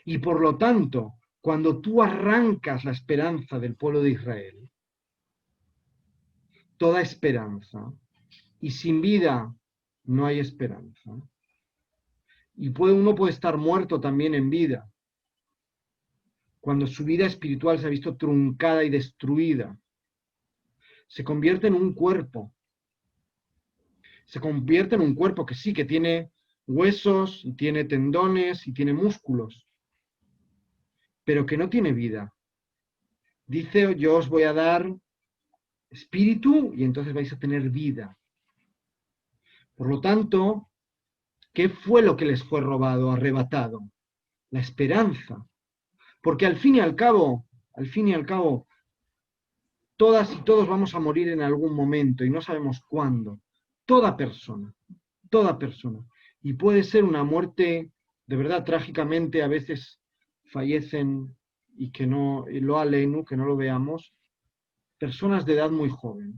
Y por lo tanto, cuando tú arrancas la esperanza del pueblo de Israel, toda esperanza, y sin vida no hay esperanza. Y uno puede estar muerto también en vida, cuando su vida espiritual se ha visto truncada y destruida. Se convierte en un cuerpo. Se convierte en un cuerpo que sí, que tiene huesos, y tiene tendones, y tiene músculos, pero que no tiene vida. Dice, yo os voy a dar espíritu y entonces vais a tener vida. Por lo tanto, ¿qué fue lo que les fue robado, arrebatado? La esperanza. Porque al fin y al cabo, todas y todos vamos a morir en algún momento y no sabemos cuándo. Toda persona. Y puede ser una muerte, de verdad, trágicamente, a veces fallecen y que no lo alenu, que no lo veamos, personas de edad muy joven.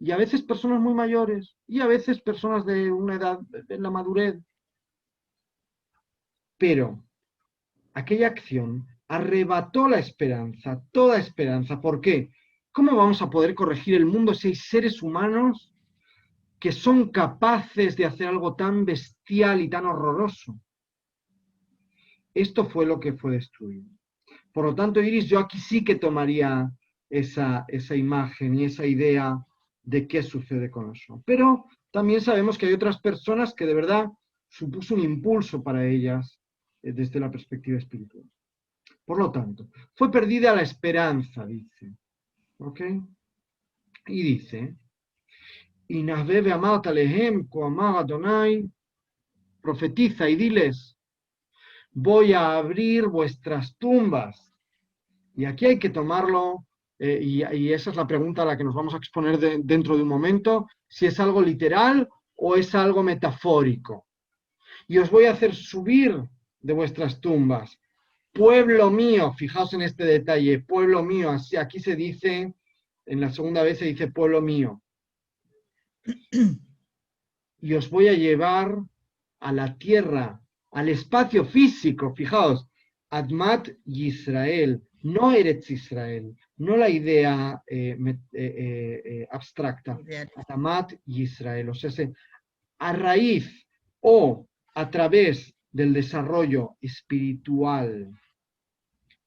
Y a veces personas muy mayores, y a veces personas de una edad, en la madurez. Pero aquella acción arrebató la esperanza, toda esperanza. ¿Por qué? ¿Cómo vamos a poder corregir el mundo si hay seres humanos que son capaces de hacer algo tan bestial y tan horroroso? Esto fue lo que fue destruido. Por lo tanto, Iris, yo aquí sí que tomaría esa imagen y esa idea de qué sucede con eso. Pero también sabemos que hay otras personas que de verdad supuso un impulso para ellas desde la perspectiva espiritual. Por lo tanto, fue perdida la esperanza, dice. ¿Ok? Y dice, y Nasbebe Amat Alehem, Koamar Adonai, profetiza y diles, voy a abrir vuestras tumbas. Y aquí hay que tomarlo, y esa es la pregunta a la que nos vamos a exponer dentro de un momento, si es algo literal o es algo metafórico. Y os voy a hacer subir de vuestras tumbas. Pueblo mío, fijaos en este detalle, pueblo mío, así aquí se dice, en la segunda vez se dice pueblo mío. Y os voy a llevar a la tierra, al espacio físico, fijaos, Admat Yisrael, no Eretz Israel, no la idea abstracta, Admat Yisrael, o sea, a raíz o a través del desarrollo espiritual,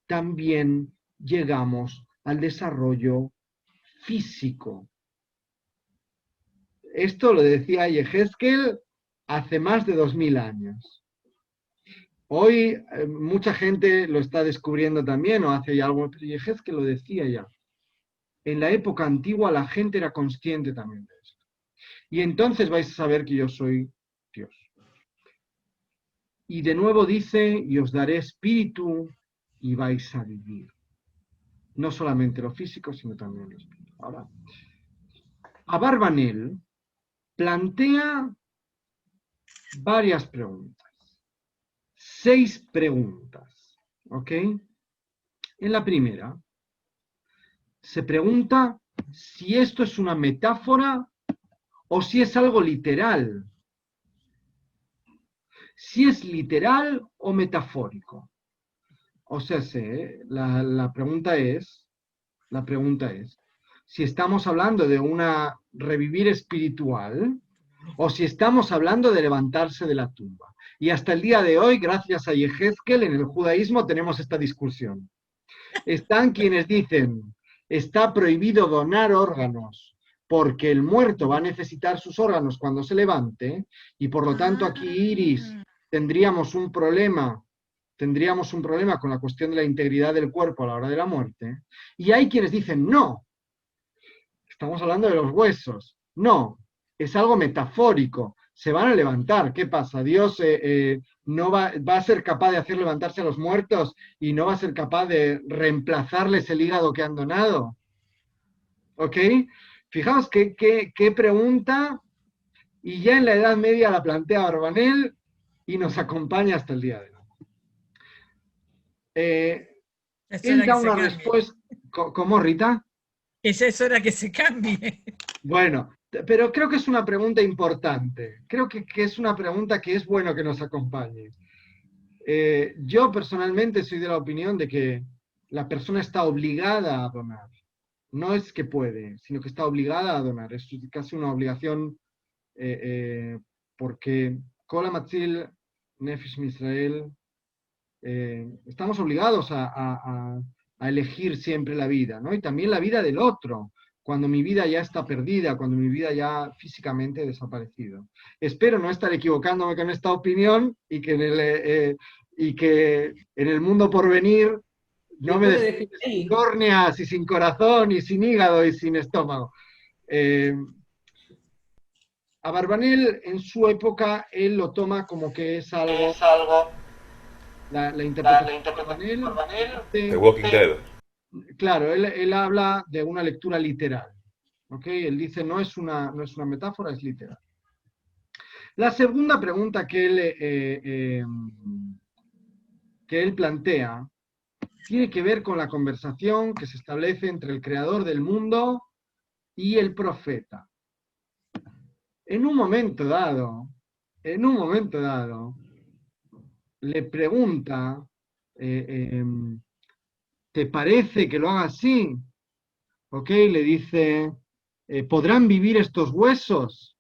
también llegamos al desarrollo físico. Esto lo decía Yehezkel hace más de 2000 años. Hoy mucha gente lo está descubriendo también, o hace ya algo, pero Yehezkel lo decía ya. En la época antigua la gente era consciente también de esto. Y entonces vais a saber que yo soy Dios. Y de nuevo dice, y os daré espíritu y vais a vivir. No solamente lo físico, sino también lo espiritual. Ahora, Abarbanel plantea varias preguntas. 6 preguntas. ¿Ok? En la primera, se pregunta si esto es una metáfora o si es algo literal. Si es literal o metafórico. O sea, la pregunta es, si estamos hablando de una revivir espiritual o si estamos hablando de levantarse de la tumba. Y hasta el día de hoy, gracias a Yehezkel, en el judaísmo tenemos esta discusión. Están quienes dicen, está prohibido donar órganos porque el muerto va a necesitar sus órganos cuando se levante, y por lo tanto aquí, Iris, tendríamos un problema con la cuestión de la integridad del cuerpo a la hora de la muerte. Y hay quienes dicen, no, estamos hablando de los huesos. No, es algo metafórico. Se van a levantar. ¿Qué pasa? Dios no va a ser capaz de hacer levantarse a los muertos y no va a ser capaz de reemplazarles el hígado que han donado. ¿Ok? Fijaos qué pregunta, y ya en la Edad Media la plantea Abarbanel y nos acompaña hasta el día de hoy. Es Él hora da que se una cambie. respuesta. ¿Cómo, Rita? Que ya es hora que se cambie. Bueno, pero creo que es una pregunta importante. Creo que es una pregunta que es bueno que nos acompañe. Yo personalmente soy de la opinión de que la persona está obligada a donar. No es que puede, sino que está obligada a donar. Es casi una obligación porque Kol Matzil Nefesh Misrael, estamos obligados a elegir siempre la vida, ¿no? Y también la vida del otro, cuando mi vida ya está perdida, cuando mi vida ya físicamente ha desaparecido. Espero no estar equivocándome con esta opinión y que en el mundo por venir no me puede dejen decir sin ahí. córneas y sin corazón y sin hígado y sin estómago. Abarbanel en su época, él lo toma como que es algo, la interpretación de Abarbanel, The Walking Dead. claro, él habla de una lectura literal. ¿Okay? Él dice, no es una metáfora, es literal. La segunda pregunta que él plantea tiene que ver con la conversación que se establece entre el creador del mundo y el profeta. En un momento dado, le pregunta, ¿te parece que lo haga así? ¿Ok? Le dice, ¿podrán vivir estos huesos?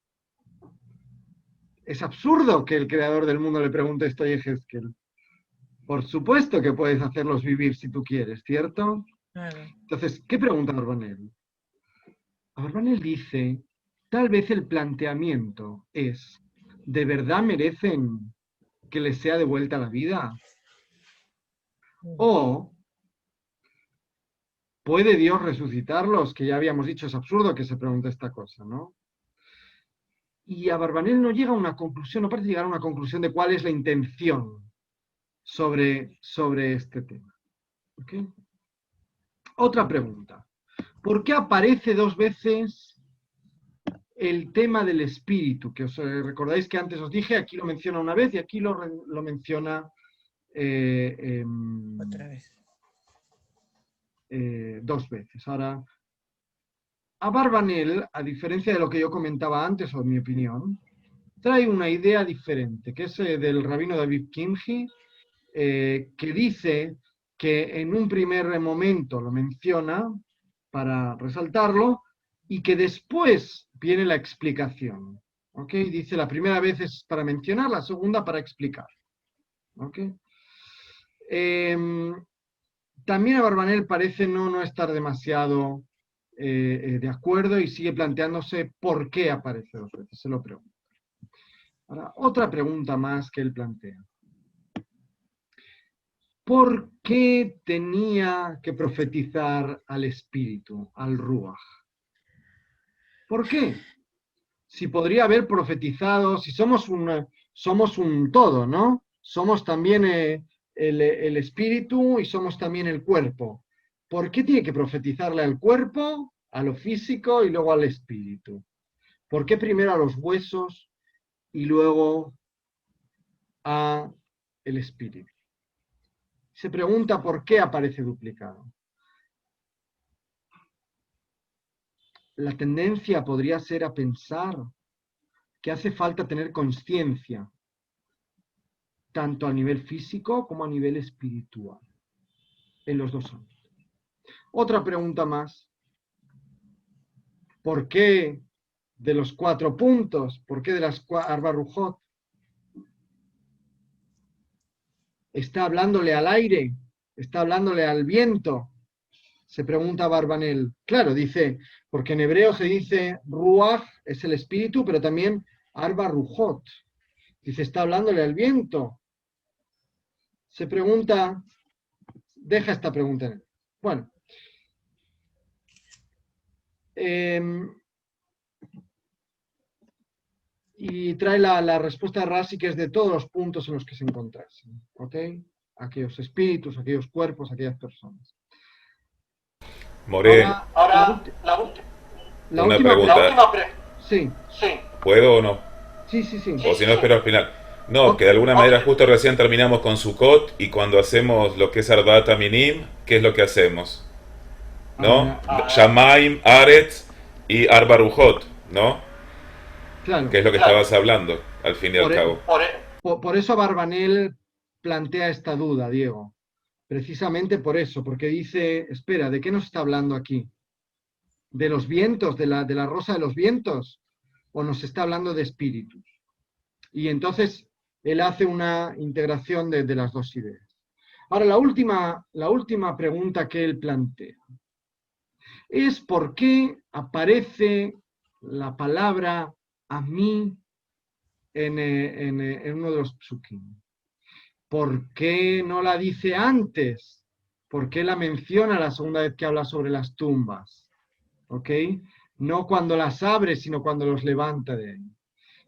Es absurdo que el creador del mundo le pregunte esto a Yehezkel. Por supuesto que puedes hacerlos vivir si tú quieres, ¿cierto? Claro. Entonces, ¿qué pregunta Abarbanel? Abarbanel dice, tal vez el planteamiento es, ¿de verdad merecen que les sea devuelta la vida? ¿O puede Dios resucitarlos? Que ya habíamos dicho, es absurdo que se pregunte esta cosa, ¿no? Y Abarbanel no llega a una conclusión, no parece llegar a una conclusión de cuál es la intención sobre este tema. ¿Okay? Otra pregunta. ¿Por qué aparece dos veces el tema del espíritu? Que os recordáis que antes os dije, aquí lo menciona una vez y aquí lo menciona Otra vez. dos veces. Ahora, Abarbanel, a diferencia de lo que yo comentaba antes, o en mi opinión, trae una idea diferente, que es del rabino David Kimchi, que dice que en un primer momento lo menciona para resaltarlo y que después viene la explicación. ¿Ok? Dice la primera vez es para mencionar, la segunda para explicar. ¿Ok? También Abarbanel parece no estar demasiado de acuerdo y sigue planteándose por qué aparece dos veces, se lo pregunto. Ahora, otra pregunta más que él plantea. ¿Por qué tenía que profetizar al espíritu, al Ruach? ¿Por qué? Si podría haber profetizado, si somos un todo, ¿no? Somos también el espíritu y somos también el cuerpo. ¿Por qué tiene que profetizarle al cuerpo, a lo físico y luego al espíritu? ¿Por qué primero a los huesos y luego a el espíritu? Se pregunta por qué aparece duplicado. La tendencia podría ser a pensar que hace falta tener conciencia, tanto a nivel físico como a nivel espiritual, en los dos ámbitos. Otra pregunta más. ¿Por qué de los 4 puntos? ¿Por qué de las Arba Rujot? ¿Está hablándole al aire? ¿Está hablándole al viento? Se pregunta Barbanel. Claro, dice, porque en hebreo se dice Ruach es el espíritu, pero también Arba Rujot. Dice, está hablándole al viento. Se pregunta, deja esta pregunta en él. Bueno. Y trae la respuesta de Rashi, que es de todos los puntos en los que se encontrasen. ¿Ok? Aquellos espíritus, aquellos cuerpos, aquellas personas. More, Ahora, La Una última pregunta. sí, ¿Puedo o no? sí, sí, sí. O si no, espero al final. No, Ok. que de alguna manera justo recién terminamos con Sukkot y cuando hacemos lo que es Arbat Minim, ¿qué es lo que hacemos? ¿No? Ahora, Shamaim, Aretz y Arbarujot, ¿no? Que claro, es lo que estabas hablando, al fin y al por, e- cabo. por eso Barbanel plantea esta duda, Diego. Precisamente por eso, porque dice, espera, ¿de qué nos está hablando aquí? ¿De los vientos, de la rosa de los vientos? ¿O nos está hablando de espíritus? Y entonces él hace una integración de las dos ideas. Ahora, la última pregunta que él plantea es por qué aparece la palabra a mí en uno de los psukim. ¿Por qué no la dice antes? ¿Por qué la menciona la segunda vez que habla sobre las tumbas? ¿Ok? No cuando las abre, sino cuando los levanta de ahí.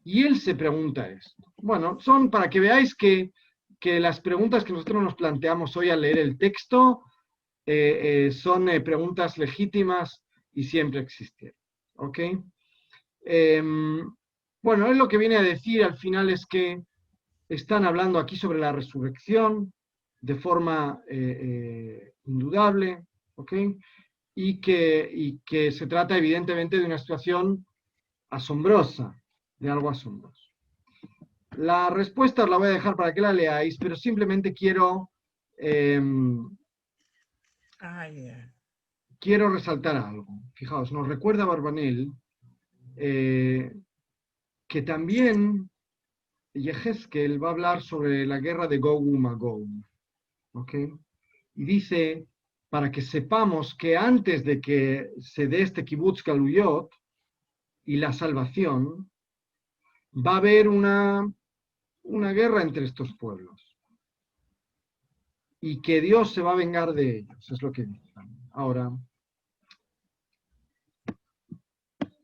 Y él se pregunta esto. Bueno, son para que veáis que las preguntas que nosotros nos planteamos hoy al leer el texto son preguntas legítimas y siempre existieron. ¿Ok? Bueno, él lo que viene a decir al final es que están hablando aquí sobre la resurrección de forma indudable, ¿ok? Y que se trata evidentemente de una situación asombrosa, de algo asombroso. La respuesta os la voy a dejar para que la leáis, pero simplemente eh, quiero resaltar algo. Fijaos, nos recuerda Barbanel que también Yehezkel va a hablar sobre la guerra de Gog y Magog, ¿ok? Y dice, para que sepamos que antes de que se dé este Kibbutz Galuyot y la salvación, va a haber una guerra entre estos pueblos. Y que Dios se va a vengar de ellos, es lo que dicen. Ahora,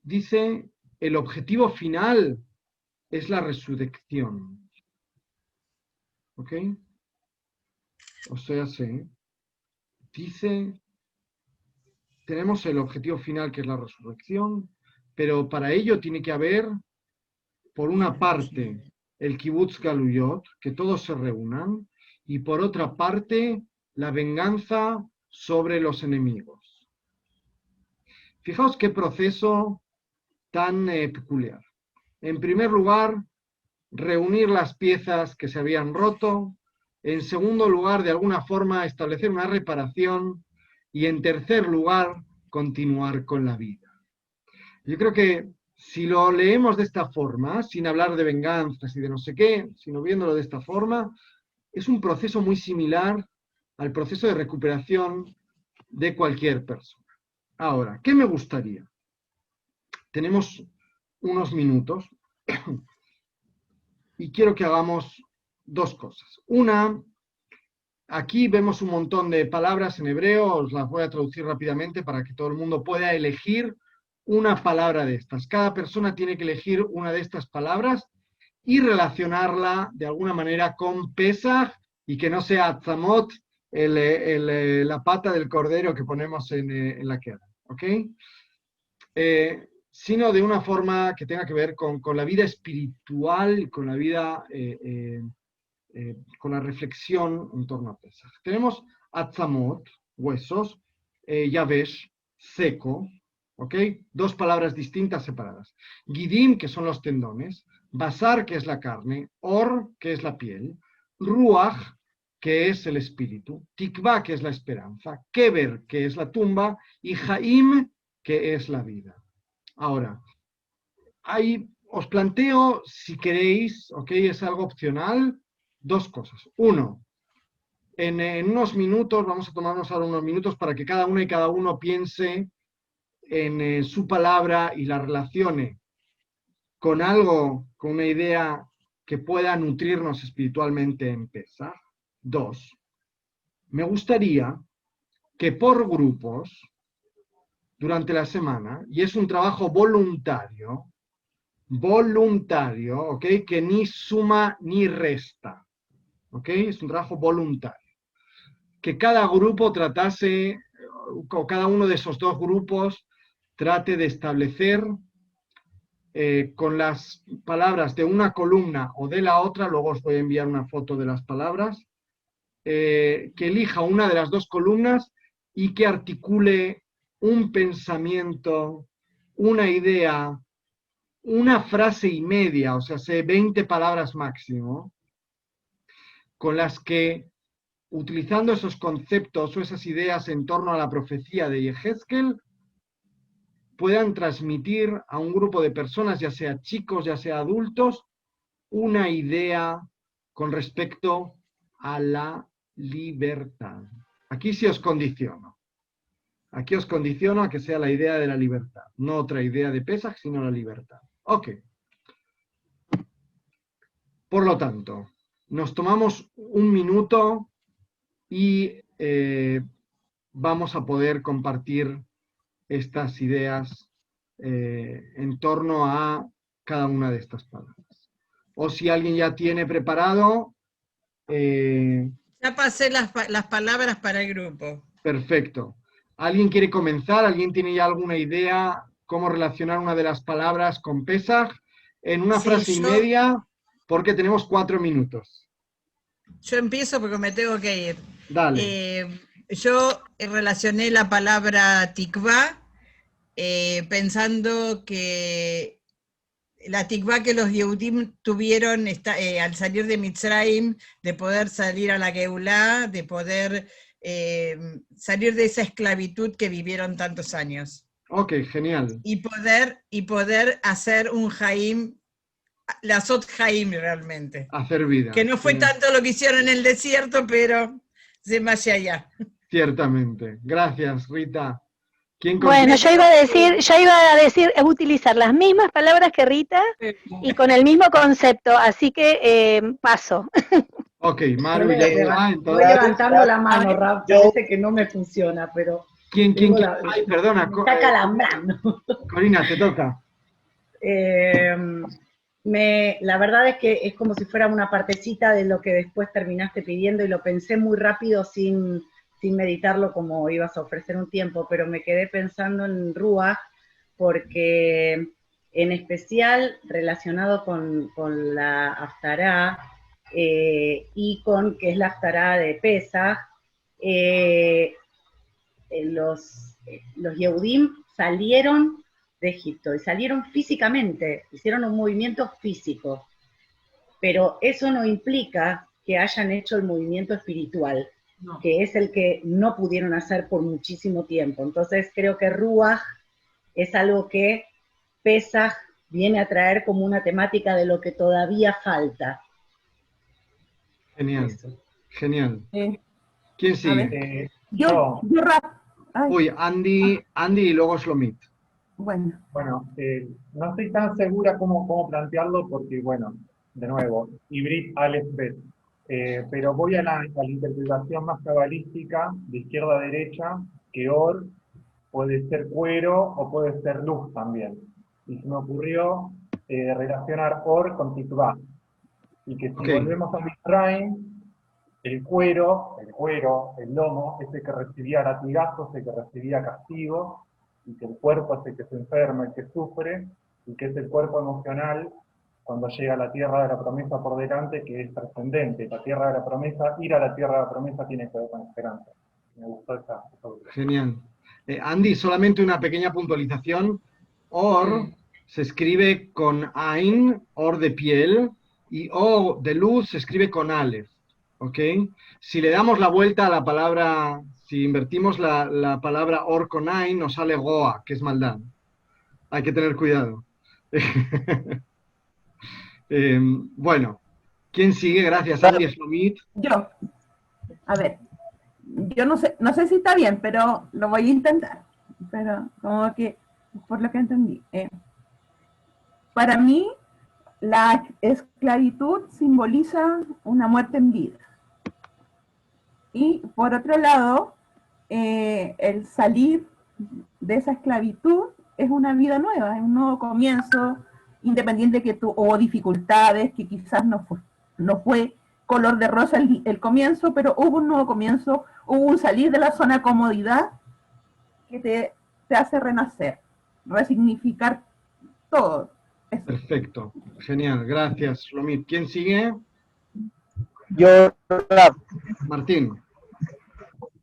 dice, el objetivo final es la resurrección. ¿Ok? O sea, sí. Dice, tenemos el objetivo final que es la resurrección, pero para ello tiene que haber, por una parte, el Kibbutz Galuyot, que todos se reúnan, y por otra parte, la venganza sobre los enemigos. Fijaos qué proceso tan peculiar. En primer lugar, reunir las piezas que se habían roto. En segundo lugar, de alguna forma, establecer una reparación. Y en tercer lugar, continuar con la vida. Yo creo que si lo leemos de esta forma, sin hablar de venganzas y de no sé qué, sino viéndolo de esta forma, es un proceso muy similar al proceso de recuperación de cualquier persona. Ahora, ¿qué me gustaría? Tenemos unos minutos y quiero que hagamos dos cosas. Una, aquí vemos un montón de palabras en hebreo, os las voy a traducir rápidamente para que todo el mundo pueda elegir una palabra de estas. Cada persona tiene que elegir una de estas palabras y relacionarla de alguna manera con Pesach y que no sea Atzamot, la pata del cordero que ponemos en la queda. ¿Ok? Sino de una forma que tenga que ver con la vida espiritual, con la vida, con la reflexión en torno a Pesach. Tenemos Atzamot, huesos, Yavesh, seco, ¿ok? Dos palabras distintas separadas. Gidim, que son los tendones, Basar, que es la carne, Or, que es la piel, Ruach, que es el espíritu, Tikva, que es la esperanza, Keber, que es la tumba, y Jaim, que es la vida. Ahora, ahí os planteo, si queréis, ok, es algo opcional, dos cosas. Uno, en unos minutos, vamos a tomarnos ahora unos minutos para que cada uno y cada uno piense en su palabra y la relacione con algo, con una idea que pueda nutrirnos espiritualmente en Pesach. Dos, me gustaría que por grupos, durante la semana, y es un trabajo voluntario, ¿ok? Que ni suma ni resta, ¿ok? Es un trabajo voluntario. Que cada grupo tratase, o cada uno de esos dos grupos, trate de establecer con las palabras de una columna o de la otra, luego os voy a enviar una foto de las palabras, que elija una de las dos columnas y que articule un pensamiento, una idea, una frase y media, o sea, 20 palabras máximo, con las que, utilizando esos conceptos o esas ideas en torno a la profecía de Yehezkel, puedan transmitir a un grupo de personas, ya sea chicos, ya sea adultos, una idea con respecto a la libertad. Aquí sí os condiciono. Aquí os condiciono a que sea la idea de la libertad, no otra idea de Pesaj, sino la libertad. Ok. Por lo tanto, nos tomamos un minuto y vamos a poder compartir estas ideas en torno a cada una de estas palabras. O si alguien ya tiene preparado... Ya pasé las palabras para el grupo. Perfecto. ¿Alguien quiere comenzar? ¿Alguien tiene ya alguna idea cómo relacionar una de las palabras con Pesaj? En una frase y media, porque tenemos 4 minutos. Yo empiezo porque me tengo que ir. Dale. Yo relacioné la palabra tikvá pensando que la tikvá que los Yehudim tuvieron al salir de Mitzrayim, de poder salir a la Geulá, de poder salir de esa esclavitud que vivieron tantos años. Ok, genial. Y poder hacer un Jaim, la Sot Jaim realmente. Hacer vida. Que no fue tanto lo que hicieron en el desierto, pero se más allá. Ciertamente. Gracias, Rita. Bueno, yo iba a decir, utilizar las mismas palabras que Rita y con el mismo concepto, así que paso. Ok, Maru, ya está. Voy levantando la mano, Raf, yo sé que no me funciona, pero... ¿Quién? Ay, perdona. Me está calambrando. Corina, te toca. La verdad es que es como si fuera una partecita de lo que después terminaste pidiendo y lo pensé muy rápido sin meditarlo como ibas a ofrecer un tiempo, pero me quedé pensando en Ruach porque en especial relacionado con la Haftará y con que es la Haftará de Pesaj, los Yehudim salieron de Egipto y salieron físicamente, hicieron un movimiento físico, pero eso no implica que hayan hecho el movimiento espiritual, no, que es el que no pudieron hacer por muchísimo tiempo. Entonces creo que Ruach es algo que Pesaj viene a traer como una temática de lo que todavía falta. Genial, eso. Genial. ¿Quién sigue? Yo Uy, Andy y luego Shlomit. Bueno, no estoy tan segura cómo plantearlo porque, bueno, de nuevo, Ibrit Aleph Bet. Pero voy a la interpretación más cabalística, de izquierda a derecha, que Or puede ser cuero o puede ser luz también. Y se me ocurrió relacionar Or con Tikvá. Y que si volvemos a Mitzrayim, el cuero, el lomo, es el que recibía latigazos, el que recibía castigo, y que el cuerpo es el que se enferma, el que sufre, y que es el cuerpo emocional cuando llega a la tierra de la promesa por delante, que es trascendente. La tierra de la promesa, ir a la tierra de la promesa tiene que ver con esperanza. Me gustó esa. Genial. Andy, solamente una pequeña puntualización. Or se escribe con Ain, Or de piel, y O de luz se escribe con Aleph. ¿Ok? Si le damos la vuelta a la palabra, si invertimos la palabra Or con Ain, nos sale Goa, que es maldad. Hay que tener cuidado. Bueno, ¿quién sigue? Gracias, Andy Shlomit. Yo. A ver, yo no sé si está bien, pero lo voy a intentar. Pero como que, por lo que entendí, para mí, la esclavitud simboliza una muerte en vida. Y por otro lado, el salir de esa esclavitud es una vida nueva, es un nuevo comienzo, independiente que hubo dificultades, que quizás no fue color de rosa el comienzo, pero hubo un nuevo comienzo, hubo un salir de la zona de comodidad que te hace renacer. resignificar todo. Eso. Perfecto, genial, gracias, Shlomit. ¿Quién sigue? Yo, Rab, Martín.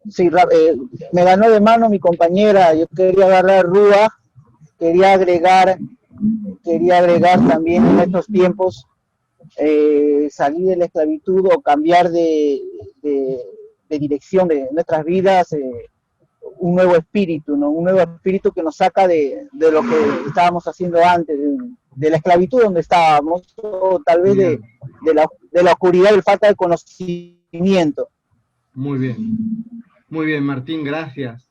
sí, Rab, me ganó de mano mi compañera, yo quería agarrar Rúa, quería agregar también en estos tiempos salir de la esclavitud o cambiar de dirección de nuestras vidas, un nuevo espíritu, ¿no? Un nuevo espíritu que nos saca de lo que estábamos haciendo antes, de la esclavitud donde estábamos, o tal vez de la oscuridad y falta de conocimiento. Muy bien, Martín, gracias.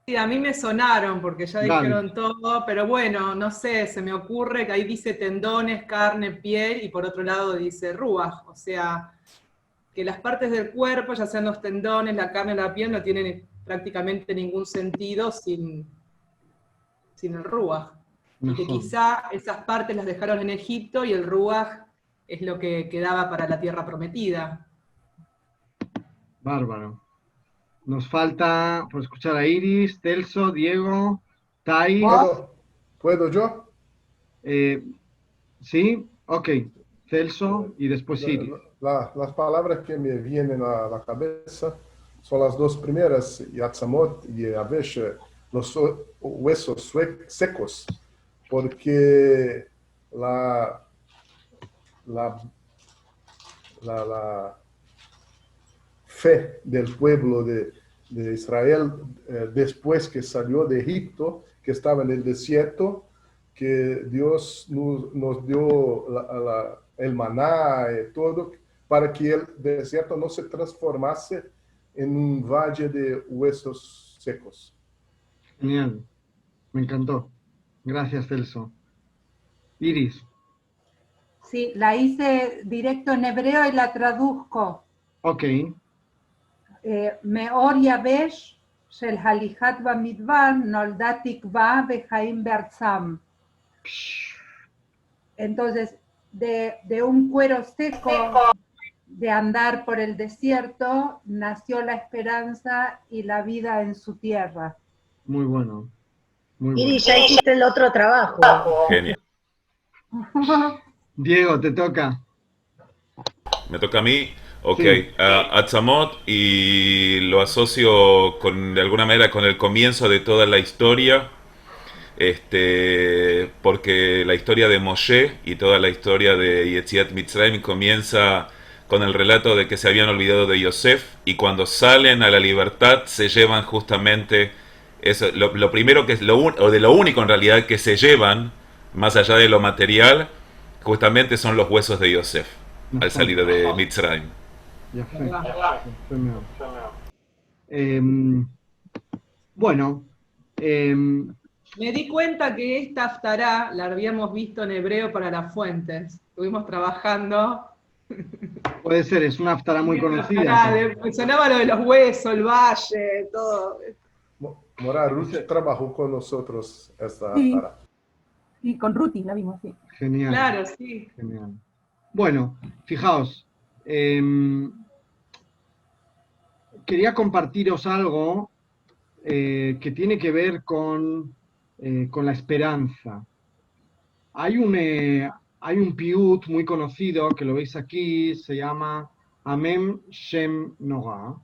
Sí, a mí me sonaron porque ya Dale. dijeron todo, pero bueno, no sé, se me ocurre que ahí dice tendones, carne, piel, y por otro lado dice ruaj, o sea, que las partes del cuerpo, ya sean los tendones, la carne, la piel, no tienen prácticamente ningún sentido sin el ruaj. Y que quizá esas partes las dejaron en Egipto y el ruaj es lo que quedaba para la tierra prometida. Bárbaro. Nos falta por escuchar a Iris, Celso, Diego, Tai. ¿Puedo yo? ¿Sí? Ok. Celso y después Iris. Las palabras que me vienen a la cabeza son las dos primeras, Yatzamot y Yabesh, los huesos secos, porque la fe del pueblo de Israel después que salió de Egipto, que estaba en el desierto, que Dios nos dio el maná y todo, para que el desierto no se transformase en un valle de huesos secos. Genial, me encantó. Gracias, Celso. Iris. Sí, la hice directo en hebreo y la traduzco. Ok. מאור יבש של הליכת במדבר נולדה תקווה וחיים בארצם. Entonces, de un cuero seco de andar por el desierto, nació la esperanza y la vida en su tierra. Muy bueno. Muy Iris, bueno. ya hiciste el otro trabajo. Genial. Diego, te toca. Me toca a mí. Ok, Sí. Atzamot, y lo asocio de alguna manera con el comienzo de toda la historia, porque la historia de Moshe y toda la historia de Yetziat Mitzrayim comienza con el relato de que se habían olvidado de Yosef, y cuando salen a la libertad se llevan justamente eso, lo primero que es o de lo único en realidad que se llevan, más allá de lo material, justamente son los huesos de Yosef al salir de Mitzrayim. Bueno. Me di cuenta que esta haftará la habíamos visto en hebreo para las fuentes. Estuvimos trabajando. Puede ser, es una haftará muy conocida. Me sonaba lo de los huesos, el valle, todo. Mora, Ruth trabajó con nosotros esta Sí. haftará. Sí, con Ruti la vimos, sí. Genial. Claro, sí. Genial. Bueno, fijaos. Quería compartiros algo que tiene que ver con la esperanza. Hay un piut muy conocido, que lo veis aquí, se llama Amem Shem Noga,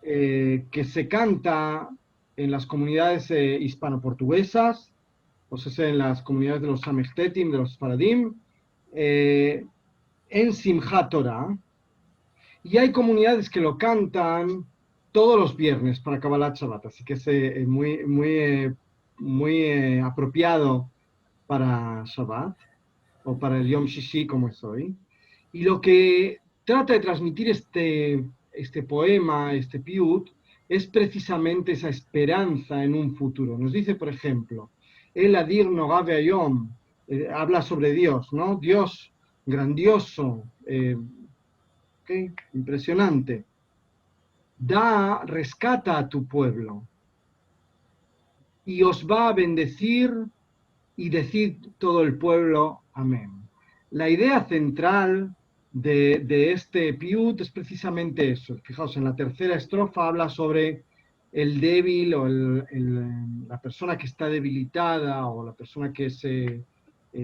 que se canta en las comunidades hispano-portuguesas, o sea, en las comunidades de los Samechtetim, de los Faradim, en Simchat Torah, y hay comunidades que lo cantan todos los viernes para Kabbalat Shabbat, así que es muy apropiado para Shabbat, o para el Yom Shishi como es hoy. Y lo que trata de transmitir este poema, este piut, es precisamente esa esperanza en un futuro. Nos dice, por ejemplo, El Adir Nogabe Ayom, habla sobre Dios, ¿no? Dios grandioso, impresionante. Rescata a tu pueblo y os va a bendecir, y decid todo el pueblo, amén. La idea central de este piut es precisamente eso. Fijaos, en la tercera estrofa habla sobre el débil o la persona que está debilitada o la persona que es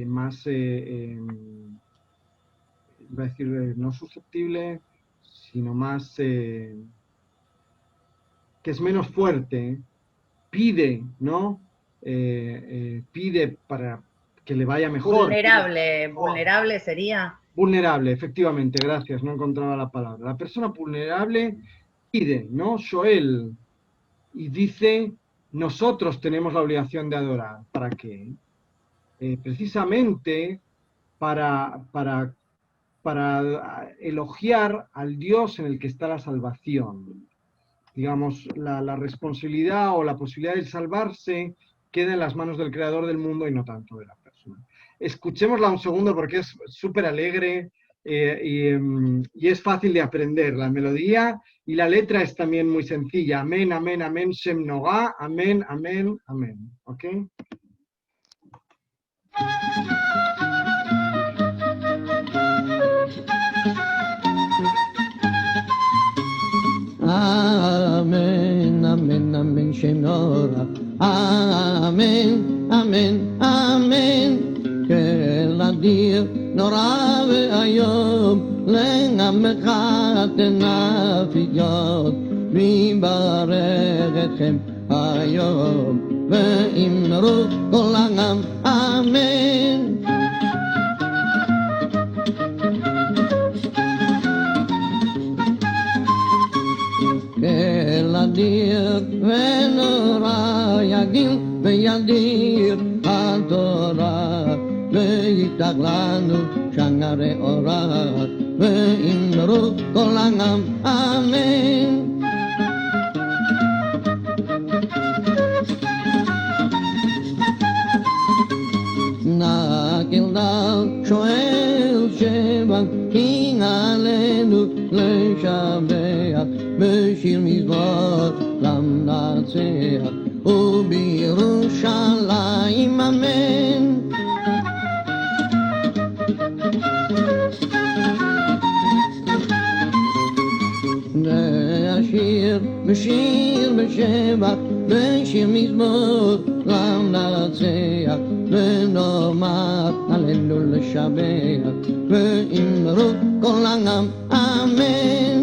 más, iba a decir, no susceptible, sino más, que es menos fuerte, pide, ¿no? Pide para que le vaya mejor. Vulnerable sería. Vulnerable, efectivamente, gracias, no encontraba la palabra. La persona vulnerable pide, ¿no? Shoel, y dice, nosotros tenemos la obligación de adorar. ¿Para qué? Precisamente para elogiar al Dios en el que está la salvación. Digamos, la responsabilidad o la posibilidad de salvarse queda en las manos del creador del mundo y no tanto de la persona. Escuchémosla un segundo porque es súper alegre y es fácil de aprender. La melodía y la letra es también muy sencilla. Amén, amén, amén, Shem Noga, amén, amén, amén. ¿Ok? Amen, amen, amen, Shem Noga. Amen, amen, amen. Que la dir nora ve'ayom le'amcha tenafiyot vibarech etchem hayom ve'imru kol ha'am amen. Que la dir ve'nora yagil ve'yadir HaTorah ויפתח לנו שערי אורה ואמרו כל העם אמן. נקל שואל שבח כי עלינו לשבח בשיר מזמור למנצח ובירושלים אמן. נשיר בשיר בשבח בשיר מזמור למנצח ונאמר עלינו לשבח ואמרו כל העם אמן.